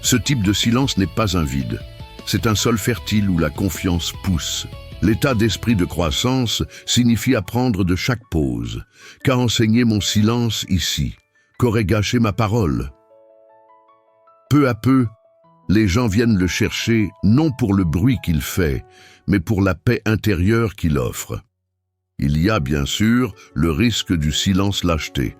Ce type de silence n'est pas un vide. C'est un sol fertile où la confiance pousse. L'état d'esprit de croissance signifie apprendre de chaque pause. Qu'a enseigné mon silence ici? Qu'aurait gâché ma parole? Peu à peu, les gens viennent le chercher non pour le bruit qu'il fait, mais pour la paix intérieure qu'il offre. Il y a bien sûr le risque du silence lâcheté.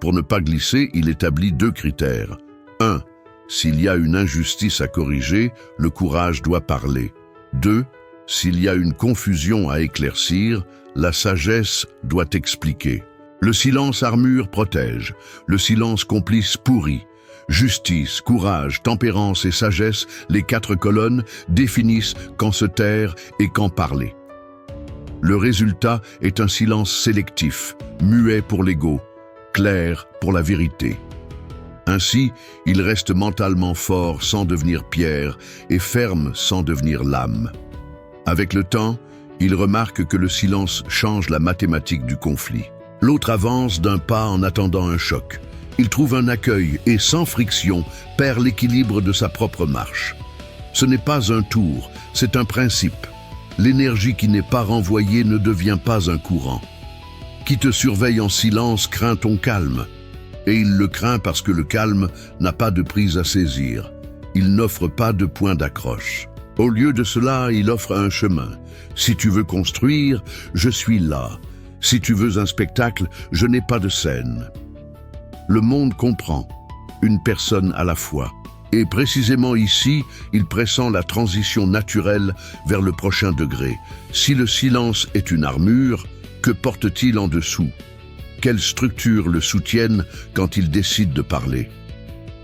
Pour ne pas glisser, il établit 2 critères. 1. S'il y a une injustice à corriger, le courage doit parler. 2. S'il y a une confusion à éclaircir, la sagesse doit expliquer. Le silence armure protège, le silence complice pourrit. Justice, courage, tempérance et sagesse, les 4 colonnes, définissent quand se taire et quand parler. Le résultat est un silence sélectif, muet pour l'ego, clair pour la vérité. Ainsi, il reste mentalement fort sans devenir pierre et ferme sans devenir lame. Avec le temps, il remarque que le silence change la mathématique du conflit. L'autre avance d'un pas en attendant un choc. Il trouve un accueil et, sans friction, perd l'équilibre de sa propre marche. Ce n'est pas un tour, c'est un principe. L'énergie qui n'est pas renvoyée ne devient pas un courant. Qui te surveille en silence craint ton calme. Et il le craint parce que le calme n'a pas de prise à saisir. Il n'offre pas de point d'accroche. Au lieu de cela, il offre un chemin. Si tu veux construire, je suis là. Si tu veux un spectacle, je n'ai pas de scène. Le monde comprend, une personne à la fois. Et précisément ici, il pressent la transition naturelle vers le prochain degré. Si le silence est une armure, que porte-t-il en dessous? Quelles structures le soutiennent quand il décide de parler?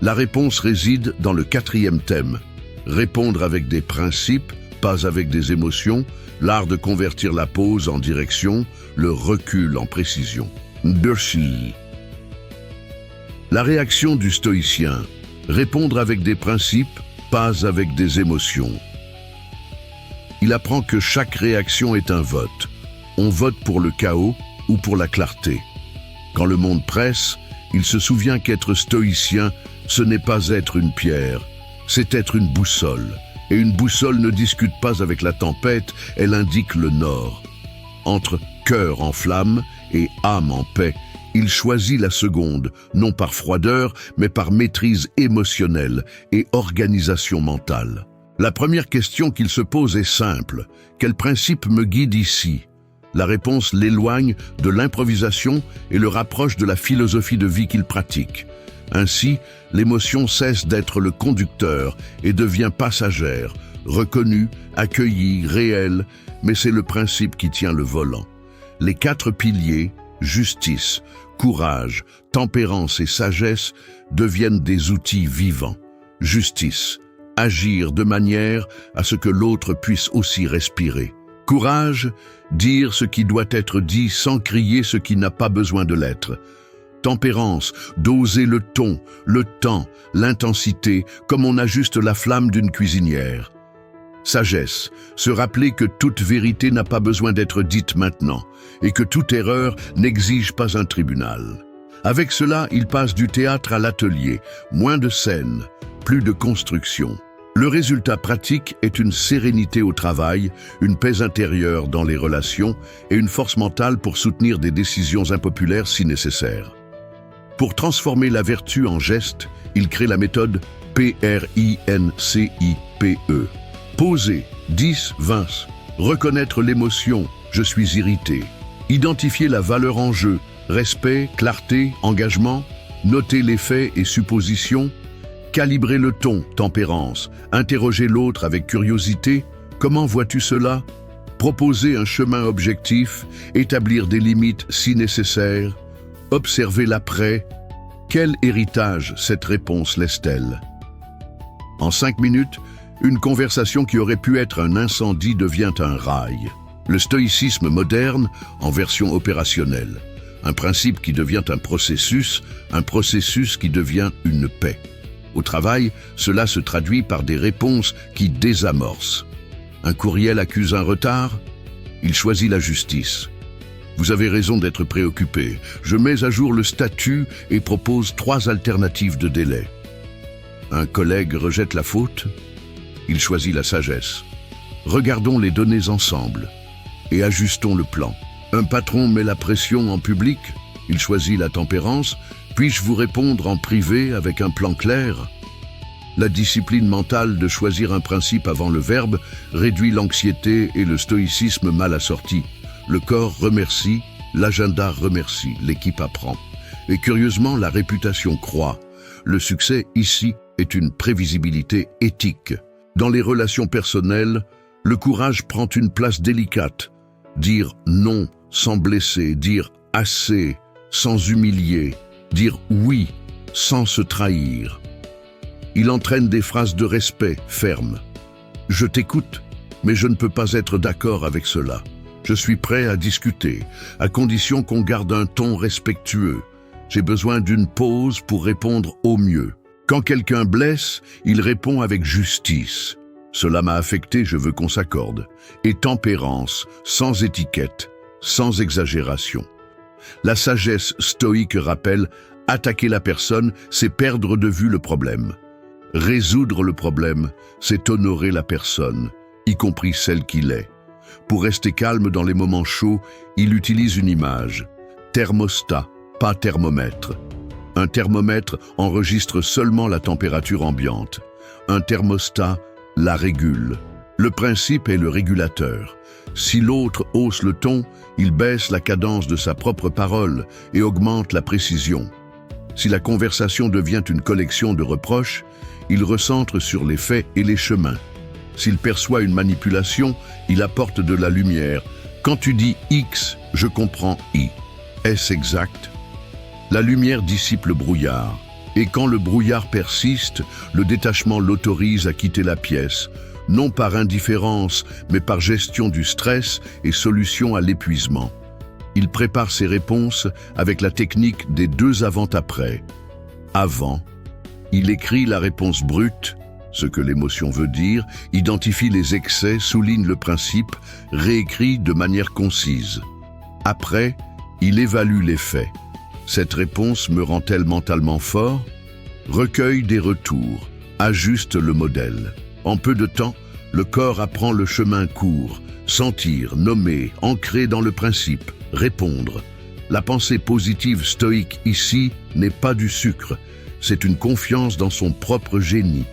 La réponse réside dans le 4e thème. Répondre avec des principes, pas avec des émotions, l'art de convertir la pause en direction, le recul en précision. Dersi. La réaction du stoïcien. Répondre avec des principes, pas avec des émotions. Il apprend que chaque réaction est un vote. On vote pour le chaos ou pour la clarté. Quand le monde presse, il se souvient qu'être stoïcien, ce n'est pas être une pierre, c'est être une boussole. Et une boussole ne discute pas avec la tempête, elle indique le nord. Entre cœur en flamme et âme en paix, Il choisit la seconde, non par froideur, mais par maîtrise émotionnelle et organisation mentale. La première question qu'il se pose est simple. Quel principe me guide ici? La réponse l'éloigne de l'improvisation et le rapproche de la philosophie de vie qu'il pratique. Ainsi, l'émotion cesse d'être le conducteur et devient passagère, reconnue, accueillie, réelle, mais c'est le principe qui tient le volant. Les 4 piliers, justice, courage, tempérance et sagesse, deviennent des outils vivants. Justice, agir de manière à ce que l'autre puisse aussi respirer. Courage, dire ce qui doit être dit sans crier ce qui n'a pas besoin de l'être. Tempérance, doser le ton, le temps, l'intensité, comme on ajuste la flamme d'une cuisinière. Sagesse, se rappeler que toute vérité n'a pas besoin d'être dite maintenant et que toute erreur n'exige pas un tribunal. Avec cela, il passe du théâtre à l'atelier, moins de scène, plus de construction. Le résultat pratique est une sérénité au travail, une paix intérieure dans les relations et une force mentale pour soutenir des décisions impopulaires si nécessaire. Pour transformer la vertu en geste, il crée la méthode PRINCIPE. Poser, 10, 20. Reconnaître l'émotion, je suis irrité. Identifier la valeur en jeu, respect, clarté, engagement. Noter les faits et suppositions. Calibrer le ton, tempérance. Interroger l'autre avec curiosité. Comment vois-tu cela? Proposer un chemin objectif. Établir des limites si nécessaire. Observer l'après. Quel héritage cette réponse laisse-t-elle? En 5 minutes, une conversation qui aurait pu être un incendie devient un rail. Le stoïcisme moderne en version opérationnelle. Un principe qui devient un processus qui devient une paix. Au travail, cela se traduit par des réponses qui désamorcent. Un courriel accuse un retard, il choisit la justice. Vous avez raison d'être préoccupé. Je mets à jour le statut et propose 3 alternatives de délai. Un collègue rejette la faute, il choisit la sagesse. Regardons les données ensemble et ajustons le plan. Un patron met la pression en public, il choisit la tempérance. Puis-je vous répondre en privé avec un plan clair? La discipline mentale de choisir un principe avant le verbe réduit l'anxiété et le stoïcisme mal assorti. Le corps remercie, l'agenda remercie, l'équipe apprend. Et curieusement, la réputation croît. Le succès ici est une prévisibilité éthique. Dans les relations personnelles, le courage prend une place délicate. Dire non sans blesser, dire assez sans humilier, dire oui sans se trahir. Il entraîne des phrases de respect fermes. Je t'écoute, mais je ne peux pas être d'accord avec cela. Je suis prêt à discuter, à condition qu'on garde un ton respectueux. J'ai besoin d'une pause pour répondre au mieux. Quand quelqu'un blesse, il répond avec justice. Cela m'a affecté, je veux qu'on s'accorde. Et tempérance, sans étiquette, sans exagération. La sagesse stoïque rappelle, attaquer la personne, c'est perdre de vue le problème. Résoudre le problème, c'est honorer la personne, y compris celle qu'il est. Pour rester calme dans les moments chauds, il utilise une image. Thermostat, pas thermomètre. Un thermomètre enregistre seulement la température ambiante. Un thermostat la régule. Le principe est le régulateur. Si l'autre hausse le ton, il baisse la cadence de sa propre parole et augmente la précision. Si la conversation devient une collection de reproches, il recentre sur les faits et les chemins. S'il perçoit une manipulation, il apporte de la lumière. Quand tu dis X, je comprends Y. Est-ce exact? La lumière dissipe le brouillard. Et quand le brouillard persiste, le détachement l'autorise à quitter la pièce, non par indifférence, mais par gestion du stress et solution à l'épuisement. Il prépare ses réponses avec la technique des 2 avant-après. Avant, il écrit la réponse brute, ce que l'émotion veut dire, identifie les excès, souligne le principe, réécrit de manière concise. Après, il évalue les faits. Cette réponse me rend-elle mentalement fort? Recueille des retours, ajuste le modèle. En peu de temps, le corps apprend le chemin court, sentir, nommer, ancrer dans le principe, répondre. La pensée positive stoïque ici n'est pas du sucre, c'est une confiance dans son propre génie.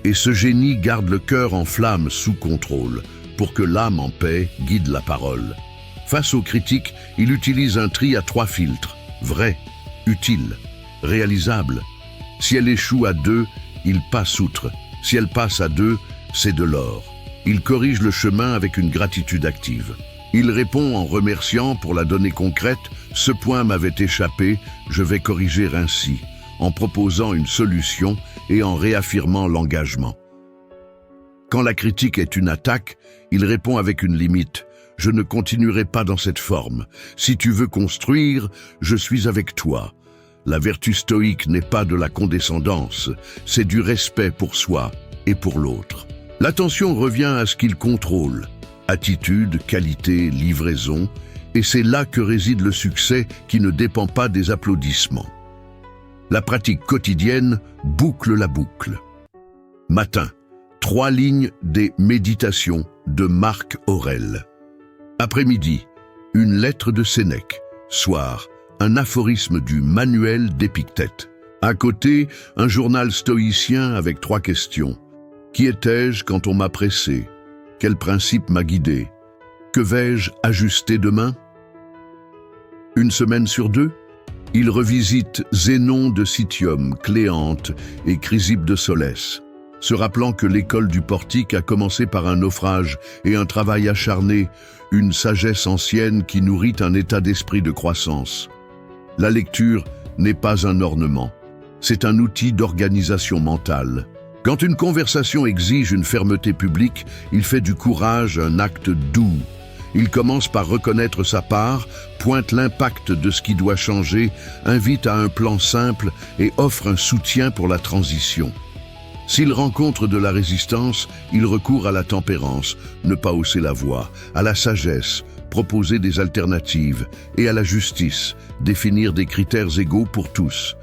Et ce génie garde le cœur en flamme sous contrôle, pour que l'âme en paix guide la parole. Face aux critiques, il utilise un tri à 3 filtres, vrai, utile, réalisable. Si elle échoue à 2, il passe outre. Si elle passe à 2, c'est de l'or. Il corrige le chemin avec une gratitude active. Il répond en remerciant pour la donnée concrète « Ce point m'avait échappé, je vais corriger ainsi », en proposant une solution et en réaffirmant l'engagement. Quand la critique est une attaque, il répond avec une limite. « Je ne continuerai pas dans cette forme. Si tu veux construire, je suis avec toi. » La vertu stoïque n'est pas de la condescendance, c'est du respect pour soi et pour l'autre. L'attention revient à ce qu'il contrôle. Attitude, qualité, livraison, et c'est là que réside le succès qui ne dépend pas des applaudissements. La pratique quotidienne boucle la boucle. Matin, 3 lignes des Méditations de Marc Aurèle. Après-midi, une lettre de Sénèque. Soir, un aphorisme du Manuel d'Épictète. À côté, un journal stoïcien avec 3 questions. Qui étais-je quand on m'a pressé? Quel principe m'a guidé? Que vais-je ajuster demain? Une semaine sur 2, il revisite Zénon de Citium, Cléante et Chrysippe de Solès, se rappelant que l'école du portique a commencé par un naufrage et un travail acharné, une sagesse ancienne qui nourrit un état d'esprit de croissance. La lecture n'est pas un ornement, c'est un outil d'organisation mentale. Quand une conversation exige une fermeté publique, il fait du courage un acte doux. Il commence par reconnaître sa part, pointe l'impact de ce qui doit changer, invite à un plan simple et offre un soutien pour la transition. S'il rencontre de la résistance, il recourt à la tempérance, ne pas hausser la voix, à la sagesse, proposer des alternatives, et à la justice, définir des critères égaux pour tous.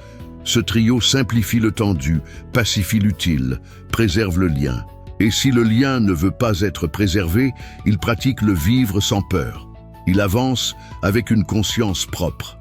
Ce trio simplifie le tendu, pacifie l'utile, préserve le lien. Et si le lien ne veut pas être préservé, il pratique le vivre sans peur. Il avance avec une conscience propre.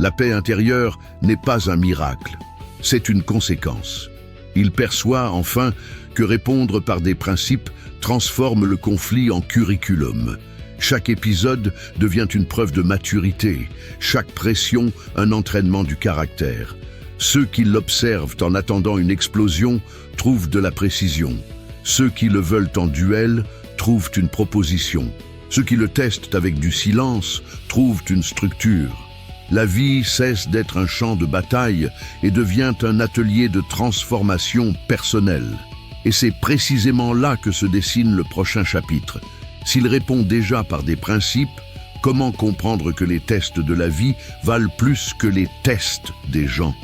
La paix intérieure n'est pas un miracle, c'est une conséquence. Il perçoit enfin que répondre par des principes transforme le conflit en curriculum. Chaque épisode devient une preuve de maturité, chaque pression un entraînement du caractère. Ceux qui l'observent en attendant une explosion trouvent de la précision. Ceux qui le veulent en duel trouvent une proposition. Ceux qui le testent avec du silence trouvent une structure. La vie cesse d'être un champ de bataille et devient un atelier de transformation personnelle. Et c'est précisément là que se dessine le prochain chapitre. S'il répond déjà par des principes, comment comprendre que les tests de la vie valent plus que les tests des gens?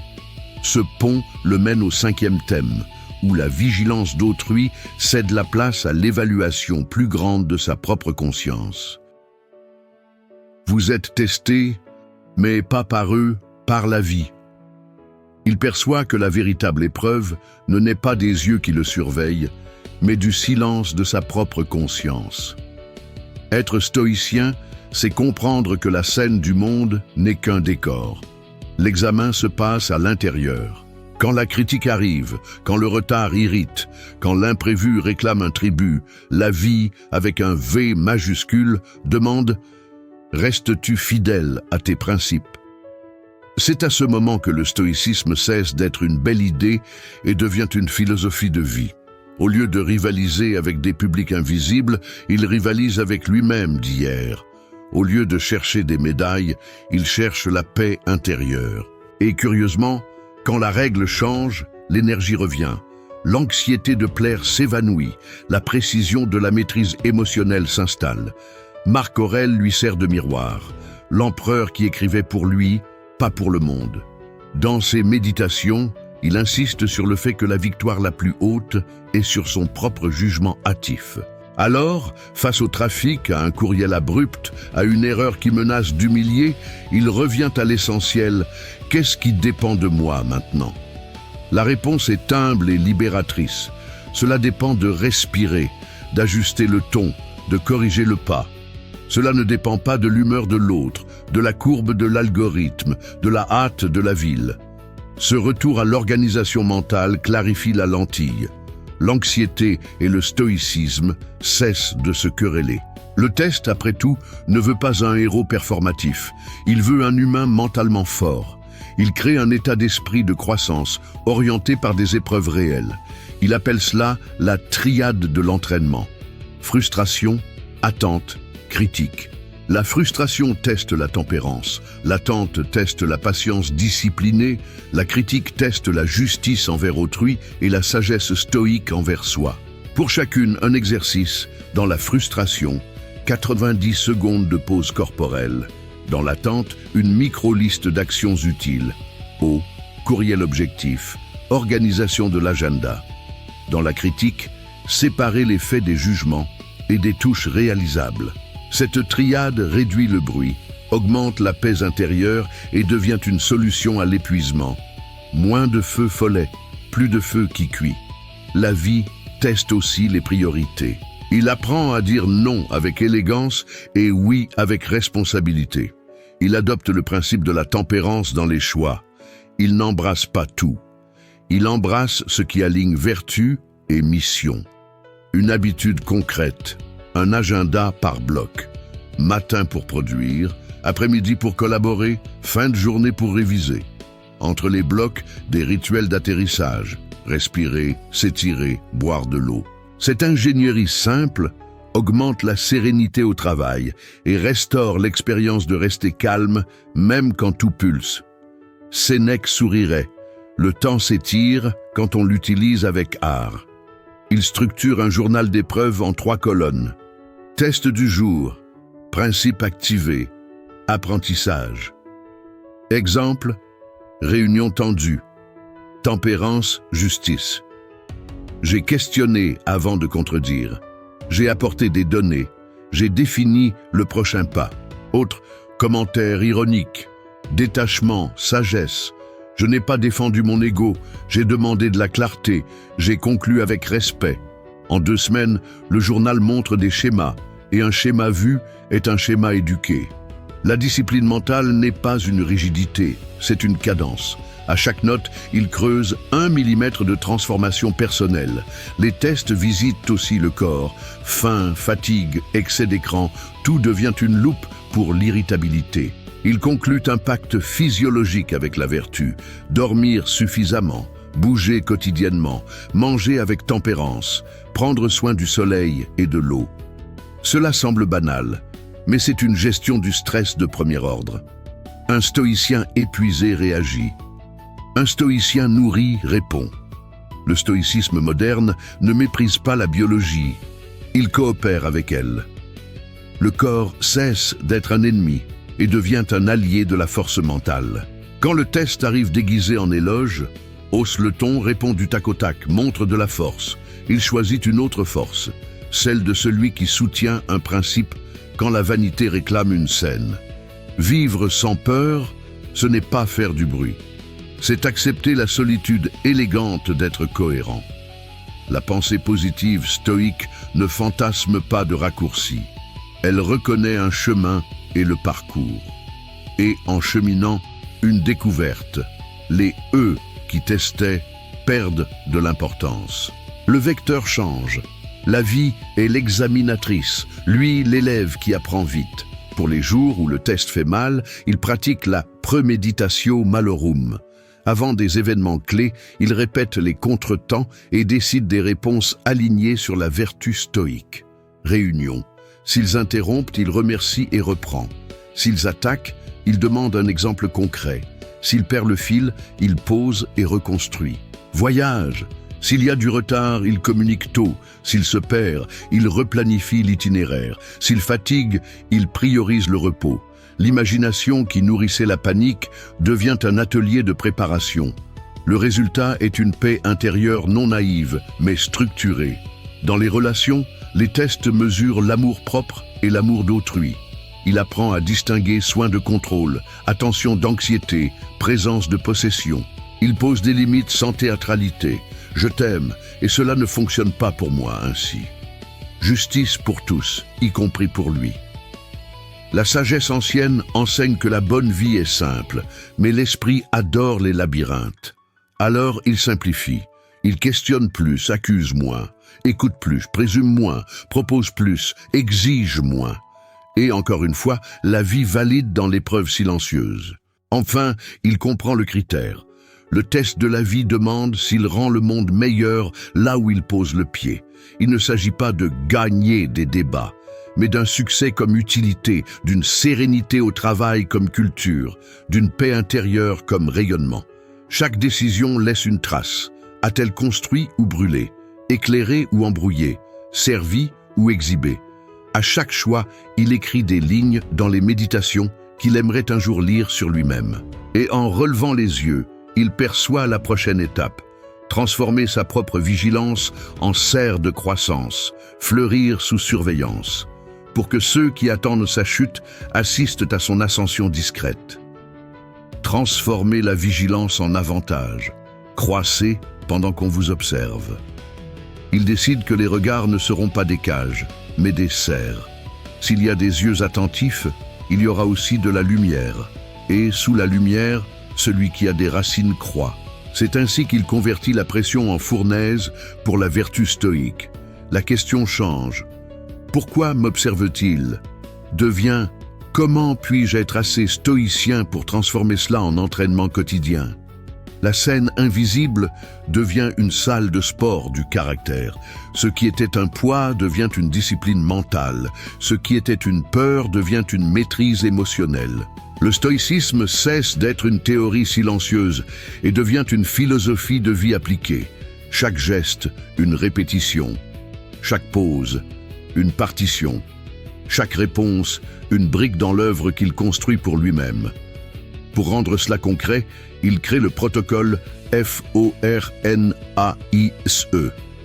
Ce pont le mène au 5e thème, où la vigilance d'autrui cède la place à l'évaluation plus grande de sa propre conscience. Vous êtes testé, mais pas par eux, par la vie. Il perçoit que la véritable épreuve ne naît pas des yeux qui le surveillent, mais du silence de sa propre conscience. Être stoïcien, c'est comprendre que la scène du monde n'est qu'un décor. L'examen se passe à l'intérieur. Quand la critique arrive, quand le retard irrite, quand l'imprévu réclame un tribut, la vie, avec un V majuscule, demande « Restes-tu fidèle à tes principes ?» C'est à ce moment que le stoïcisme cesse d'être une belle idée et devient une philosophie de vie. Au lieu de rivaliser avec des publics invisibles, il rivalise avec lui-même d'hier. Au lieu de chercher des médailles, il cherche la paix intérieure. Et curieusement, quand la règle change, l'énergie revient. L'anxiété de plaire s'évanouit, la précision de la maîtrise émotionnelle s'installe. Marc Aurèle lui sert de miroir, l'empereur qui écrivait pour lui, pas pour le monde. Dans ses méditations, il insiste sur le fait que la victoire la plus haute est sur son propre jugement hâtif. Alors, face au trafic, à un courriel abrupt, à une erreur qui menace d'humilier, il revient à l'essentiel. Qu'est-ce qui dépend de moi maintenant? La réponse est humble et libératrice. Cela dépend de respirer, d'ajuster le ton, de corriger le pas. Cela ne dépend pas de l'humeur de l'autre, de la courbe de l'algorithme, de la hâte de la ville. Ce retour à l'organisation mentale clarifie la lentille. L'anxiété et le stoïcisme cessent de se quereller. Le test, après tout, ne veut pas un héros performatif. Il veut un humain mentalement fort. Il crée un état d'esprit de croissance, orienté par des épreuves réelles. Il appelle cela la triade de l'entraînement. Frustration, attente, critique. La frustration teste la tempérance, l'attente teste la patience disciplinée, la critique teste la justice envers autrui et la sagesse stoïque envers soi. Pour chacune, un exercice. Dans la frustration, 90 secondes de pause corporelle. Dans l'attente, une micro-liste d'actions utiles. Courriel objectif, organisation de l'agenda. Dans la critique, séparer les faits des jugements et des touches réalisables. Cette triade réduit le bruit, augmente la paix intérieure et devient une solution à l'épuisement. Moins de feu follet, plus de feu qui cuit. La vie teste aussi les priorités. Il apprend à dire non avec élégance et oui avec responsabilité. Il adopte le principe de la tempérance dans les choix. Il n'embrasse pas tout. Il embrasse ce qui aligne vertu et mission. Une habitude concrète, un agenda par bloc. Matin pour produire, après-midi pour collaborer, fin de journée pour réviser. Entre les blocs, des rituels d'atterrissage. Respirer, s'étirer, boire de l'eau. Cette ingénierie simple augmente la sérénité au travail et restaure l'expérience de rester calme même quand tout pulse. Sénèque sourirait. Le temps s'étire quand on l'utilise avec art. Il structure un journal d'épreuves en 3 colonnes. Test du jour, principe activé, apprentissage. Exemple, réunion tendue, tempérance, justice. J'ai questionné avant de contredire. J'ai apporté des données. J'ai défini le prochain pas. Autre, commentaire ironique. Détachement, sagesse. Je n'ai pas défendu mon ego. J'ai demandé de la clarté. J'ai conclu avec respect. En 2 semaines, le journal montre des schémas. Et un schéma vu est un schéma éduqué. La discipline mentale n'est pas une rigidité, c'est une cadence. À chaque note, il creuse 1 millimètre de transformation personnelle. Les tests visitent aussi le corps. Faim, fatigue, excès d'écran, tout devient une loupe pour l'irritabilité. Il conclut un pacte physiologique avec la vertu. Dormir suffisamment, bouger quotidiennement, manger avec tempérance, prendre soin du soleil et de l'eau. Cela semble banal, mais c'est une gestion du stress de premier ordre. Un stoïcien épuisé réagit. Un stoïcien nourri répond. Le stoïcisme moderne ne méprise pas la biologie, il coopère avec elle. Le corps cesse d'être un ennemi et devient un allié de la force mentale. Quand le test arrive déguisé en éloge, hausse le ton, répond du tac au tac, montre de la force. Il choisit une autre force, celle de celui qui soutient un principe quand la vanité réclame une scène. Vivre sans peur, ce n'est pas faire du bruit. C'est accepter la solitude élégante d'être cohérent. La pensée positive stoïque ne fantasme pas de raccourcis. Elle reconnaît un chemin et le parcours. Et en cheminant, une découverte. Les « eux » qui testaient perdent de l'importance. Le vecteur change. La vie est l'examinatrice, lui l'élève qui apprend vite. Pour les jours où le test fait mal, il pratique la premeditatio malorum. Avant des événements clés, il répète les contretemps et décide des réponses alignées sur la vertu stoïque. Réunion. S'ils interrompent, il remercie et reprend. S'ils attaquent, il demande un exemple concret. S'il perd le fil, il pose et reconstruit. Voyage. S'il y a du retard, il communique tôt. S'il se perd, il replanifie l'itinéraire. S'il fatigue, il priorise le repos. L'imagination qui nourrissait la panique devient un atelier de préparation. Le résultat est une paix intérieure non naïve, mais structurée. Dans les relations, les tests mesurent l'amour-propre et l'amour d'autrui. Il apprend à distinguer soin de contrôle, attention d'anxiété, présence de possession. Il pose des limites sans théâtralité. Je t'aime, et cela ne fonctionne pas pour moi ainsi. Justice pour tous, y compris pour lui. La sagesse ancienne enseigne que la bonne vie est simple, mais l'esprit adore les labyrinthes. Alors il simplifie, il questionne plus, accuse moins, écoute plus, présume moins, propose plus, exige moins. Et encore une fois, la vie valide dans l'épreuve silencieuse. Enfin, il comprend le critère. Le test de la vie demande s'il rend le monde meilleur là où il pose le pied. Il ne s'agit pas de gagner des débats, mais d'un succès comme utilité, d'une sérénité au travail comme culture, d'une paix intérieure comme rayonnement. Chaque décision laisse une trace. A-t-elle construit ou brûlé, éclairé ou embrouillé, servi ou exhibé? À chaque choix, il écrit des lignes dans les méditations qu'il aimerait un jour lire sur lui-même. Et en relevant les yeux, il perçoit la prochaine étape. Transformer sa propre vigilance en serre de croissance, fleurir sous surveillance, pour que ceux qui attendent sa chute assistent à son ascension discrète. Transformer la vigilance en avantage, croissez pendant qu'on vous observe. Il décide que les regards ne seront pas des cages, mais des serres. S'il y a des yeux attentifs, il y aura aussi de la lumière. Et sous la lumière, celui qui a des racines croît. C'est ainsi qu'il convertit la pression en fournaise pour la vertu stoïque. La question change. Pourquoi m'observe-t-il? Devient comment puis-je être assez stoïcien pour transformer cela en entraînement quotidien? La scène invisible devient une salle de sport du caractère. Ce qui était un poids devient une discipline mentale. Ce qui était une peur devient une maîtrise émotionnelle. Le stoïcisme cesse d'être une théorie silencieuse et devient une philosophie de vie appliquée. Chaque geste, une répétition. Chaque pause, une partition. Chaque réponse, une brique dans l'œuvre qu'il construit pour lui-même. Pour rendre cela concret, il crée le protocole FORNAISE.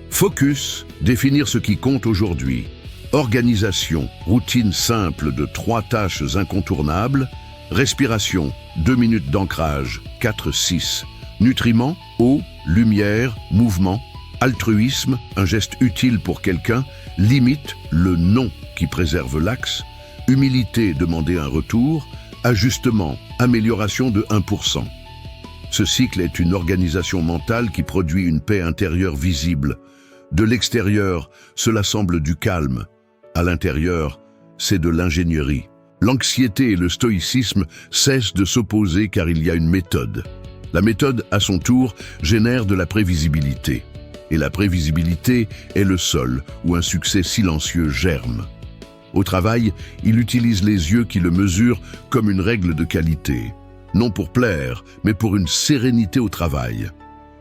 Focus, définir ce qui compte aujourd'hui. Organisation, routine simple de 3 tâches incontournables. Respiration, 2 minutes d'ancrage, 4-6. Nutriments, eau, lumière, mouvement. Altruisme, un geste utile pour quelqu'un. Limite, le non qui préserve l'axe. Humilité, demander un retour. Ajustement, amélioration de 1%. Ce cycle est une organisation mentale qui produit une paix intérieure visible. De l'extérieur, cela semble du calme. À l'intérieur, c'est de l'ingénierie. L'anxiété et le stoïcisme cessent de s'opposer car il y a une méthode. La méthode, à son tour, génère de la prévisibilité. Et la prévisibilité est le sol où un succès silencieux germe. Au travail, il utilise les yeux qui le mesurent comme une règle de qualité. Non pour plaire, mais pour une sérénité au travail.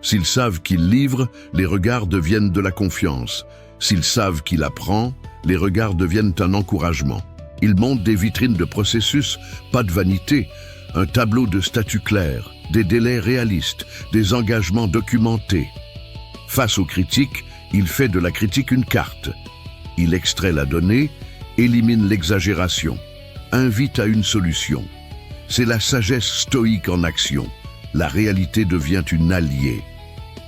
S'ils savent qu'il livre, les regards deviennent de la confiance. S'ils savent qu'il apprend, les regards deviennent un encouragement. Il monte des vitrines de processus, pas de vanité, un tableau de statut clair, des délais réalistes, des engagements documentés. Face aux critiques, il fait de la critique une carte. Il extrait la donnée, élimine l'exagération, invite à une solution. C'est la sagesse stoïque en action. La réalité devient une alliée.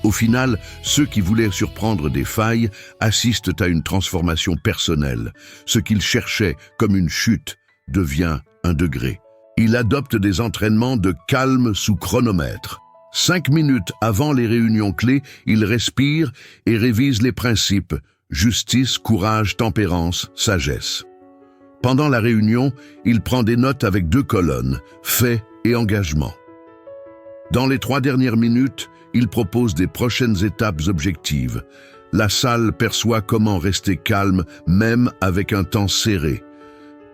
Au final, ceux qui voulaient surprendre des failles assistent à une transformation personnelle. Ce qu'ils cherchaient comme une chute devient un degré. Il adopte des entraînements de calme sous chronomètre. 5 minutes avant les réunions clés, il respire et révise les principes: justice, courage, tempérance, sagesse. Pendant la réunion, il prend des notes avec 2 colonnes, faits et engagement. Dans les 3 dernières minutes, il propose des prochaines étapes objectives. La salle perçoit comment rester calme, même avec un temps serré.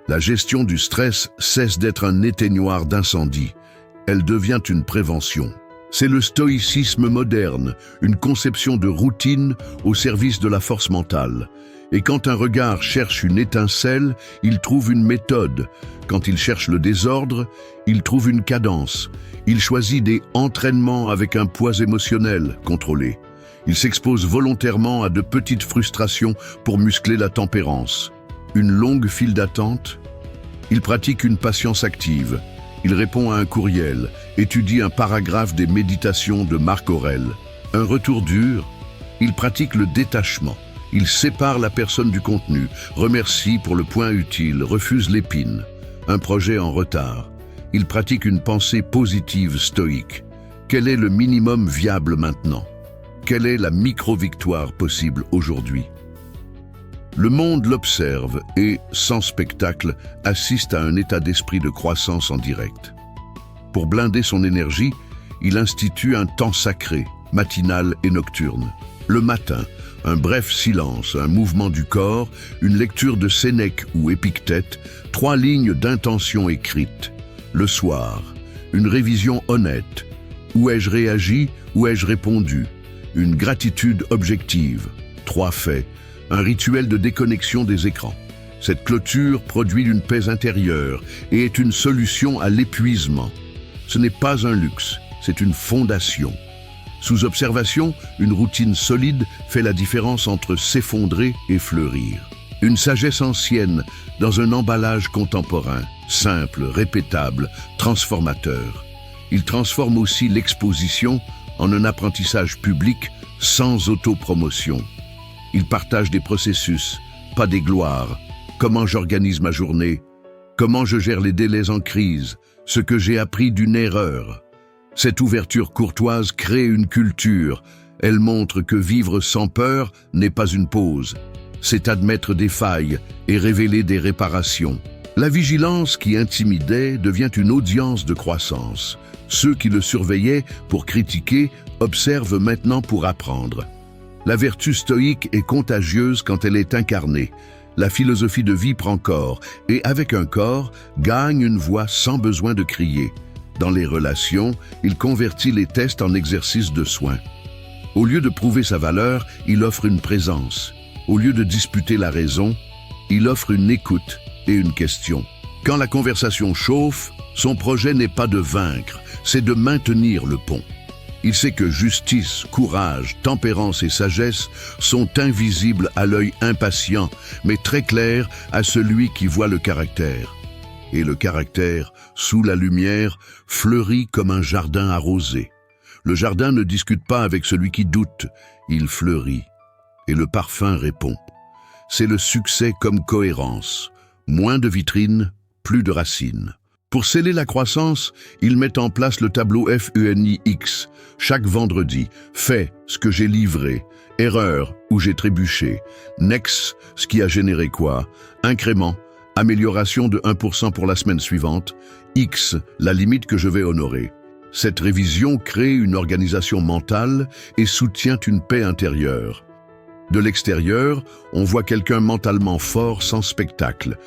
La gestion du stress cesse d'être un éteignoir d'incendie. Elle devient une prévention. C'est le stoïcisme moderne, une conception de routine au service de la force mentale. Et quand un regard cherche une étincelle, il trouve une méthode. Quand il cherche le désordre, il trouve une cadence. Il choisit des entraînements avec un poids émotionnel contrôlé. Il s'expose volontairement à de petites frustrations pour muscler la tempérance. Une longue file d'attente. Il pratique une patience active. Il répond à un courriel, étudie un paragraphe des méditations de Marc Aurèle. Un retour dur. Il pratique le détachement. Il sépare la personne du contenu, remercie pour le point utile, refuse l'épine. un projet en retard. Il pratique une pensée positive stoïque. Quel est le minimum viable maintenant? Quelle est la micro-victoire possible aujourd'hui? Le monde l'observe et, sans spectacle, assiste à un état d'esprit de croissance en direct. Pour blinder son énergie, il institue un temps sacré, matinal et nocturne. Le matin, un bref silence, un mouvement du corps, une lecture de Sénèque ou Épictète, 3 lignes d'intention écrites. Le soir, une révision honnête. Où ai-je réagi, où ai-je répondu? Une gratitude objective. 3 faits. Un rituel de déconnexion des écrans. Cette clôture produit une paix intérieure et est une solution à l'épuisement. Ce n'est pas un luxe, c'est une fondation. Sous observation, une routine solide fait la différence entre s'effondrer et fleurir. Une sagesse ancienne dans un emballage contemporain, simple, répétable, transformateur. Il transforme aussi l'exposition en un apprentissage public sans autopromotion. Il partage des processus, pas des gloires. Comment j'organise ma journée? Comment je gère les délais en crise? Ce que j'ai appris d'une erreur. Cette ouverture courtoise crée une culture. Elle montre que vivre sans peur n'est pas une pause. C'est admettre des failles et révéler des réparations. La vigilance qui intimidait devient une audience de croissance. Ceux qui le surveillaient pour critiquer observent maintenant pour apprendre. La vertu stoïque est contagieuse quand elle est incarnée. La philosophie de vie prend corps et avec un corps, gagne une voix sans besoin de crier. Dans les relations, il convertit les tests en exercices de soins. Au lieu de prouver sa valeur, il offre une présence. Au lieu de disputer la raison, il offre une écoute et une question. Quand la conversation chauffe, son projet n'est pas de vaincre, c'est de maintenir le pont. Il sait que justice, courage, tempérance et sagesse sont invisibles à l'œil impatient, mais très clairs à celui qui voit le caractère. Et le caractère, sous la lumière, fleurit comme un jardin arrosé. Le jardin ne discute pas avec celui qui doute, il fleurit. Et le parfum répond. C'est le succès comme cohérence. Moins de vitrines, plus de racines. Pour sceller la croissance, il met en place le tableau FUNIX. Chaque vendredi, fait ce que j'ai livré, erreur où j'ai trébuché, next ce qui a généré quoi, incrément, amélioration de 1% pour la semaine suivante, X la limite que je vais honorer. Cette révision crée une organisation mentale et soutient une paix intérieure. De l'extérieur, on voit quelqu'un mentalement fort sans spectacle.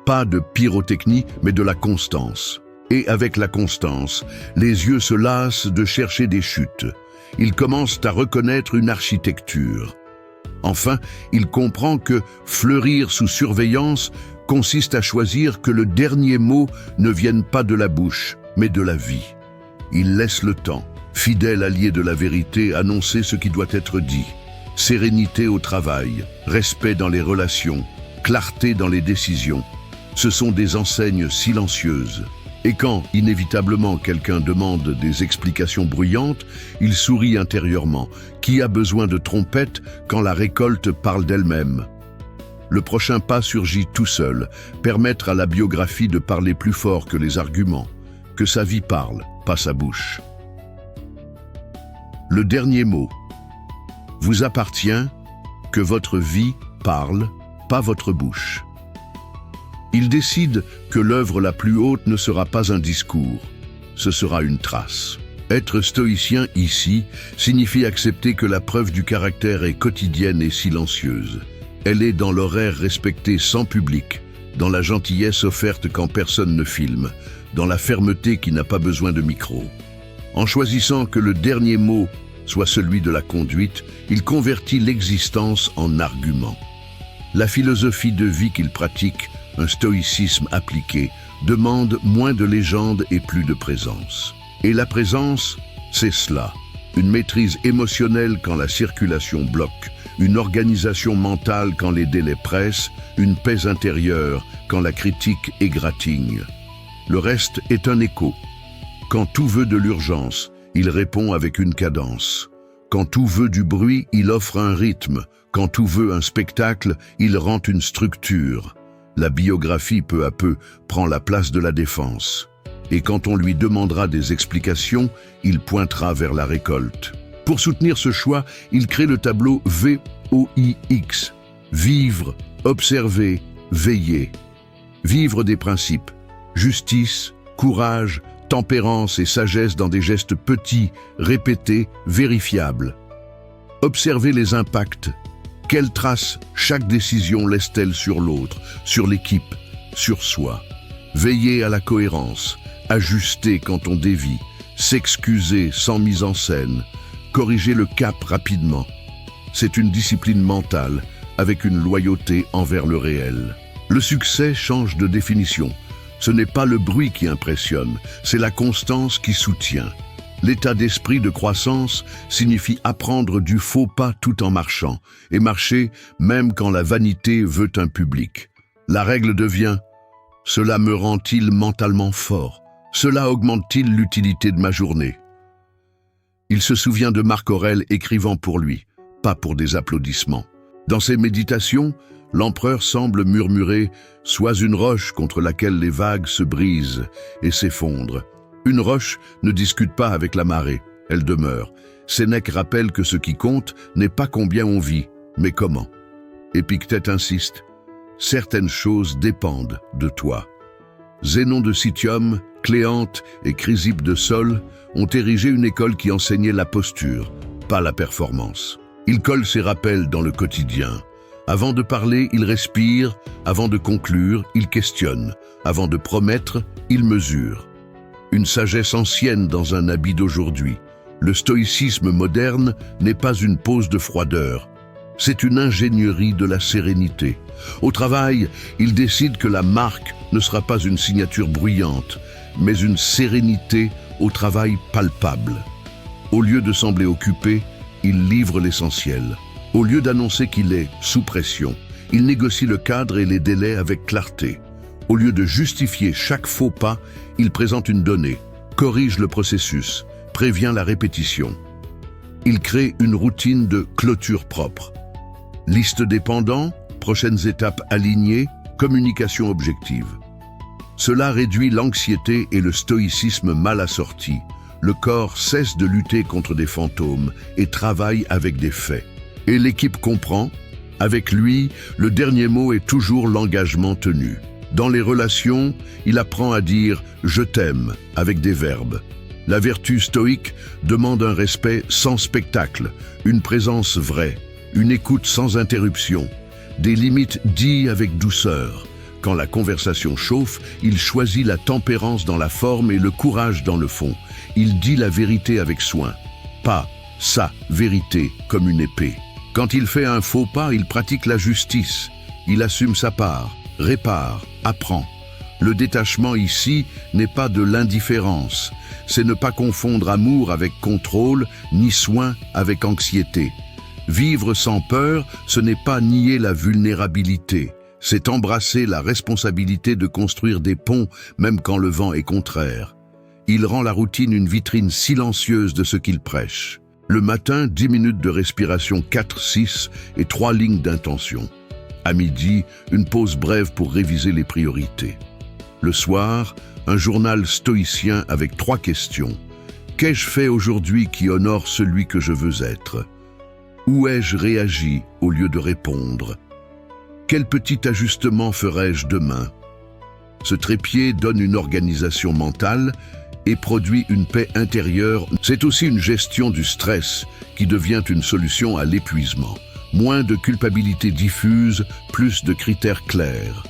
Pas de pyrotechnie, mais de la constance. Et avec la constance, les yeux se lassent de chercher des chutes. Ils commencent à reconnaître une architecture. Enfin, il comprend que fleurir sous surveillance consiste à choisir que le dernier mot ne vienne pas de la bouche, mais de la vie. Il laisse le temps, fidèle allié de la vérité, annoncer ce qui doit être dit. Sérénité au travail, respect dans les relations, clarté dans les décisions. Ce sont des enseignes silencieuses. Et quand, inévitablement, quelqu'un demande des explications bruyantes, il sourit intérieurement. Qui a besoin de trompettes quand la récolte parle d'elle-même? Le prochain pas surgit tout seul, permettre à la biographie de parler plus fort que les arguments, que sa vie parle, pas sa bouche. Le dernier mot. Vous appartient que votre vie parle, pas votre bouche. Il décide que l'œuvre la plus haute ne sera pas un discours, ce sera une trace. Être stoïcien ici signifie accepter que la preuve du caractère est quotidienne et silencieuse. Elle est dans l'horaire respecté sans public, dans la gentillesse offerte quand personne ne filme, dans la fermeté qui n'a pas besoin de micro. En choisissant que le dernier mot soit celui de la conduite, il convertit l'existence en argument. La philosophie de vie qu'il pratique, un stoïcisme appliqué, demande moins de légende et plus de présence. Et la présence, c'est cela. Une maîtrise émotionnelle quand la circulation bloque, une organisation mentale quand les délais pressent, une paix intérieure quand la critique égratigne. Le reste est un écho. Quand tout veut de l'urgence, il répond avec une cadence. Quand tout veut du bruit, il offre un rythme. Quand tout veut un spectacle, il rend une structure. La biographie, peu à peu, prend la place de la défense. Et quand on lui demandera des explications, il pointera vers la récolte. Pour soutenir ce choix, il crée le tableau VOIX. Vivre, observer, veiller. Vivre des principes. Justice, courage, tempérance et sagesse dans des gestes petits, répétés, vérifiables. Observer les impacts. Quelles traces chaque décision laisse-t-elle sur l'autre, sur l'équipe, sur soi? Veiller à la cohérence, ajuster quand on dévie, s'excuser sans mise en scène, corriger le cap rapidement. C'est une discipline mentale avec une loyauté envers le réel. Le succès change de définition. Ce n'est pas le bruit qui impressionne, c'est la constance qui soutient. L'état d'esprit de croissance signifie apprendre du faux pas tout en marchant, et marcher même quand la vanité veut un public. La règle devient « Cela me rend-il mentalement fort? Cela augmente-t-il l'utilité de ma journée ?» Il se souvient de Marc Aurèle écrivant pour lui, pas pour des applaudissements. Dans ses méditations, l'empereur semble murmurer « Sois une roche contre laquelle les vagues se brisent et s'effondrent. » Une roche ne discute pas avec la marée, elle demeure. Sénèque rappelle que ce qui compte n'est pas combien on vit, mais comment. Épictète insiste, certaines choses dépendent de toi. Zénon de Citium, Cléante et Chrysippe de Sol ont érigé une école qui enseignait la posture, pas la performance. Il colle ses rappels dans le quotidien. Avant de parler, il respire, avant de conclure, il questionne, avant de promettre, il mesure. Une sagesse ancienne dans un habit d'aujourd'hui. Le stoïcisme moderne n'est pas une pose de froideur. C'est une ingénierie de la sérénité. Au travail, il décide que la marque ne sera pas une signature bruyante, mais une sérénité au travail palpable. Au lieu de sembler occupé, il livre l'essentiel. Au lieu d'annoncer qu'il est sous pression, il négocie le cadre et les délais avec clarté. Au lieu de justifier chaque faux pas, il présente une donnée, corrige le processus, prévient la répétition. Il crée une routine de clôture propre. Liste des pendants, prochaines étapes alignées, communication objective. Cela réduit l'anxiété et le stoïcisme mal assorti. Le corps cesse de lutter contre des fantômes et travaille avec des faits. Et l'équipe comprend, avec lui, le dernier mot est toujours l'engagement tenu. Dans les relations, il apprend à dire « je t'aime » avec des verbes. La vertu stoïque demande un respect sans spectacle, une présence vraie, une écoute sans interruption, des limites dites avec douceur. Quand la conversation chauffe, il choisit la tempérance dans la forme et le courage dans le fond. Il dit la vérité avec soin, pas sa vérité comme une épée. Quand il fait un faux pas, il pratique la justice. Il assume sa part, répare, apprend. Le détachement ici n'est pas de l'indifférence. C'est ne pas confondre amour avec contrôle, ni soin avec anxiété. Vivre sans peur, ce n'est pas nier la vulnérabilité. C'est embrasser la responsabilité de construire des ponts, même quand le vent est contraire. Il rend la routine une vitrine silencieuse de ce qu'il prêche. Le matin, 10 minutes de respiration 4-6 et 3 lignes d'intention. À midi, une pause brève pour réviser les priorités. Le soir, un journal stoïcien avec 3 questions. Qu'ai-je fait aujourd'hui qui honore celui que je veux être? Où ai-je réagi au lieu de répondre? Quel petit ajustement ferai-je demain? Ce trépied donne une organisation mentale et produit une paix intérieure. C'est aussi une gestion du stress qui devient une solution à l'épuisement. Moins de culpabilité diffuse, plus de critères clairs.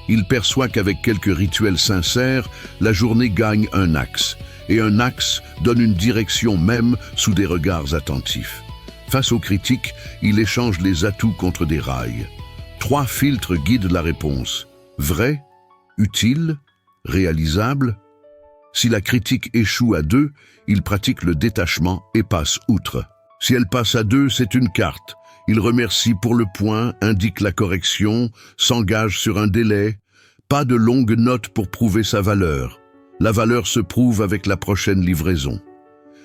Il perçoit qu'avec quelques rituels sincères, la journée gagne un axe, et un axe donne une direction même sous des regards attentifs. Face aux critiques, il échange les atouts contre des rails. 3 filtres guident la réponse. Vrai, utile, réalisable. Si la critique échoue à 2, il pratique le détachement et passe outre. Si elle passe à 2, c'est une carte. Il remercie pour le point, indique la correction, s'engage sur un délai. Pas de longues notes pour prouver sa valeur. La valeur se prouve avec la prochaine livraison.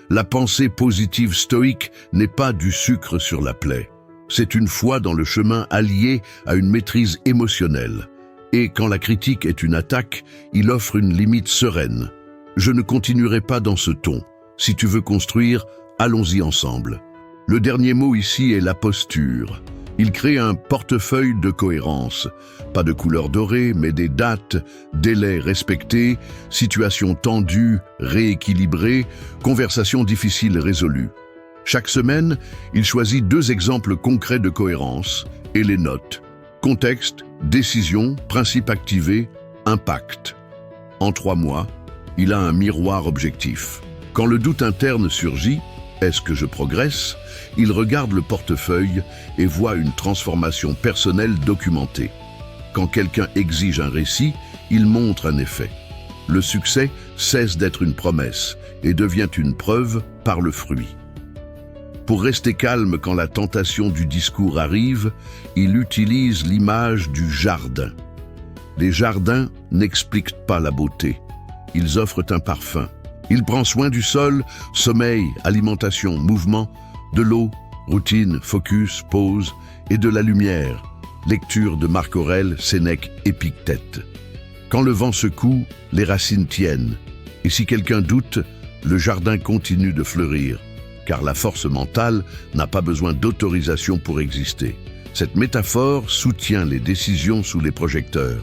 La pensée positive stoïque n'est pas du sucre sur la plaie. C'est une foi dans le chemin allié à une maîtrise émotionnelle. Et quand la critique est une attaque, il offre une limite sereine. Je ne continuerai pas dans ce ton. Si tu veux construire, allons-y ensemble. Le dernier mot ici est la posture. Il crée un portefeuille de cohérence. Pas de couleur dorée, mais des dates, délais respectés, situations tendues, rééquilibrées, conversations difficiles résolues. Chaque semaine, il choisit 2 exemples concrets de cohérence et les note. Contexte, décision, principe activé, impact. En 3 mois, il a un miroir objectif. Quand le doute interne surgit, est-ce que je progresse? Il regarde le portefeuille et voit une transformation personnelle documentée. Quand quelqu'un exige un récit, il montre un effet. Le succès cesse d'être une promesse et devient une preuve par le fruit. Pour rester calme quand la tentation du discours arrive, il utilise l'image du jardin. Les jardins n'expliquent pas la beauté, ils offrent un parfum. Il prend soin du sol, sommeil, alimentation, mouvement, de l'eau, routine, focus, pause, et de la lumière, lecture de Marc Aurèle, Sénèque, Épictète. Quand le vent secoue, les racines tiennent, et si quelqu'un doute, le jardin continue de fleurir, car la force mentale n'a pas besoin d'autorisation pour exister. Cette métaphore soutient les décisions sous les projecteurs.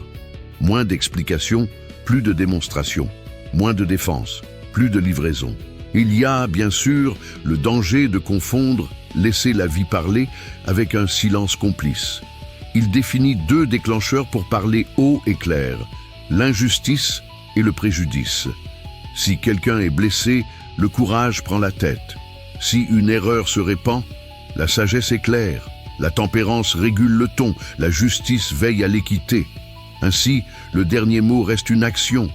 Moins d'explications, plus de démonstrations, moins de défense, plus de livraison. Il y a, bien sûr, le danger de confondre laisser la vie parler avec un silence complice. Il définit 2 déclencheurs pour parler haut et clair, l'injustice et le préjudice. Si quelqu'un est blessé, le courage prend la tête. Si une erreur se répand, la sagesse éclaire, la tempérance régule le ton, la justice veille à l'équité. Ainsi, le dernier mot reste une action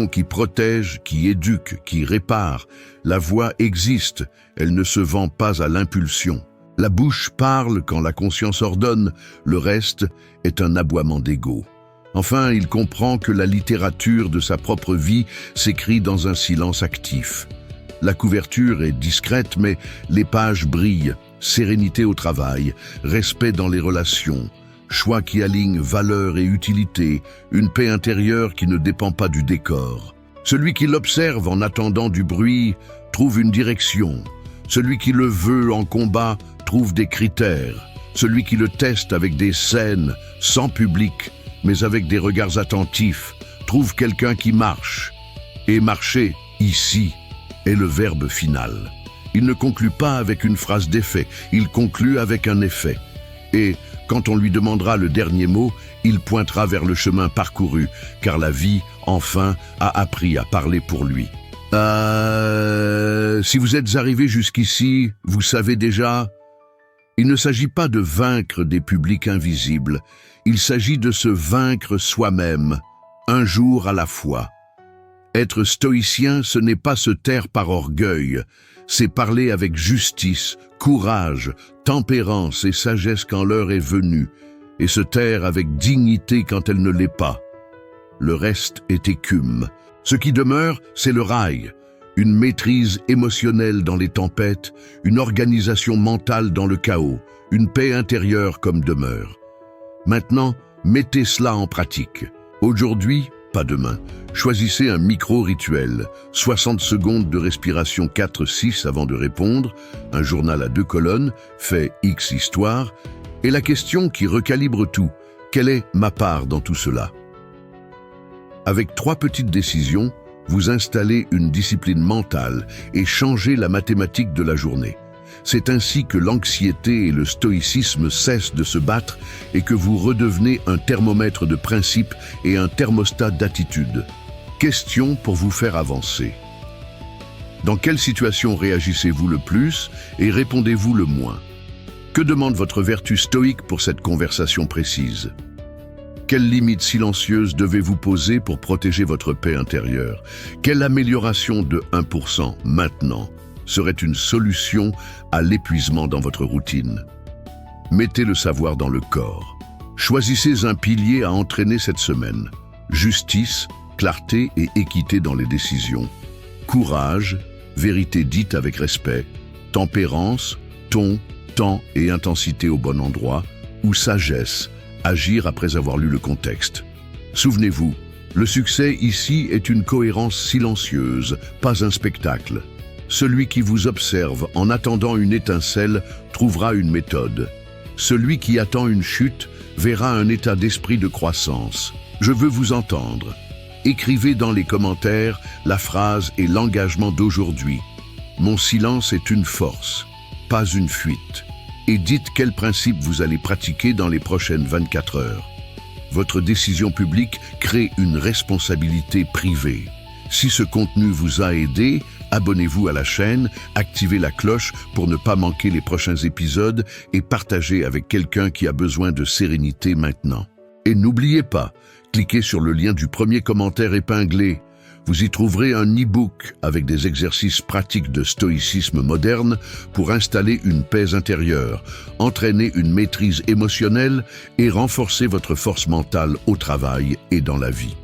qui protège, qui éduque, qui répare. La voix existe, elle ne se vend pas à l'impulsion. La bouche parle quand la conscience ordonne, le reste est un aboiement d'ego. Enfin, il comprend que la littérature de sa propre vie s'écrit dans un silence actif. La couverture est discrète, mais les pages brillent. Sérénité au travail, respect dans les relations, choix qui alignent valeur et utilité, une paix intérieure qui ne dépend pas du décor. Celui qui l'observe en attendant du bruit trouve une direction. Celui qui le veut en combat trouve des critères. Celui qui le teste avec des scènes, sans public, mais avec des regards attentifs, trouve quelqu'un qui marche. Et marcher, ici, est le verbe final. Il ne conclut pas avec une phrase d'effet, il conclut avec un effet. Et quand on lui demandera le dernier mot, il pointera vers le chemin parcouru, car la vie, enfin, a appris à parler pour lui. Si vous êtes arrivé jusqu'ici, vous savez déjà, il ne s'agit pas de vaincre des publics invisibles, il s'agit de se vaincre soi-même, un jour à la fois. Être stoïcien, ce n'est pas se taire par orgueil, c'est parler avec justice, courage, tempérance et sagesse quand l'heure est venue, et se taire avec dignité quand elle ne l'est pas. Le reste est écume. Ce qui demeure, c'est le rail, une maîtrise émotionnelle dans les tempêtes, une organisation mentale dans le chaos, une paix intérieure comme demeure. Maintenant, mettez cela en pratique. Aujourd'hui, pas demain. Choisissez un micro-rituel, 60 secondes de respiration 4-6 avant de répondre, un journal à 2 colonnes, fait X histoire, et la question qui recalibre tout, quelle est ma part dans tout cela? Avec 3 petites décisions, vous installez une discipline mentale et changez la mathématique de la journée. C'est ainsi que l'anxiété et le stoïcisme cessent de se battre et que vous redevenez un thermomètre de principe et un thermostat d'attitude. Question pour vous faire avancer. Dans quelle situation réagissez-vous le plus et répondez-vous le moins? Que demande votre vertu stoïque pour cette conversation précise? Quelles limites silencieuses devez-vous poser pour protéger votre paix intérieure? Quelle amélioration de 1% maintenant serait une solution à l'épuisement dans votre routine? Mettez le savoir dans le corps. Choisissez un pilier à entraîner cette semaine. Justice, clarté et équité dans les décisions. Courage, vérité dite avec respect. Tempérance, ton, temps et intensité au bon endroit. Ou sagesse, agir après avoir lu le contexte. Souvenez-vous, le succès ici est une cohérence silencieuse, pas un spectacle. Celui qui vous observe en attendant une étincelle trouvera une méthode. Celui qui attend une chute verra un état d'esprit de croissance. Je veux vous entendre. Écrivez dans les commentaires la phrase et l'engagement d'aujourd'hui. Mon silence est une force, pas une fuite. Et dites quel principe vous allez pratiquer dans les prochaines 24 heures. Votre décision publique crée une responsabilité privée. Si ce contenu vous a aidé, abonnez-vous à la chaîne, activez la cloche pour ne pas manquer les prochains épisodes et partagez avec quelqu'un qui a besoin de sérénité maintenant. Et n'oubliez pas, cliquez sur le lien du premier commentaire épinglé. Vous y trouverez un e-book avec des exercices pratiques de stoïcisme moderne pour installer une paix intérieure, entraîner une maîtrise émotionnelle et renforcer votre force mentale au travail et dans la vie.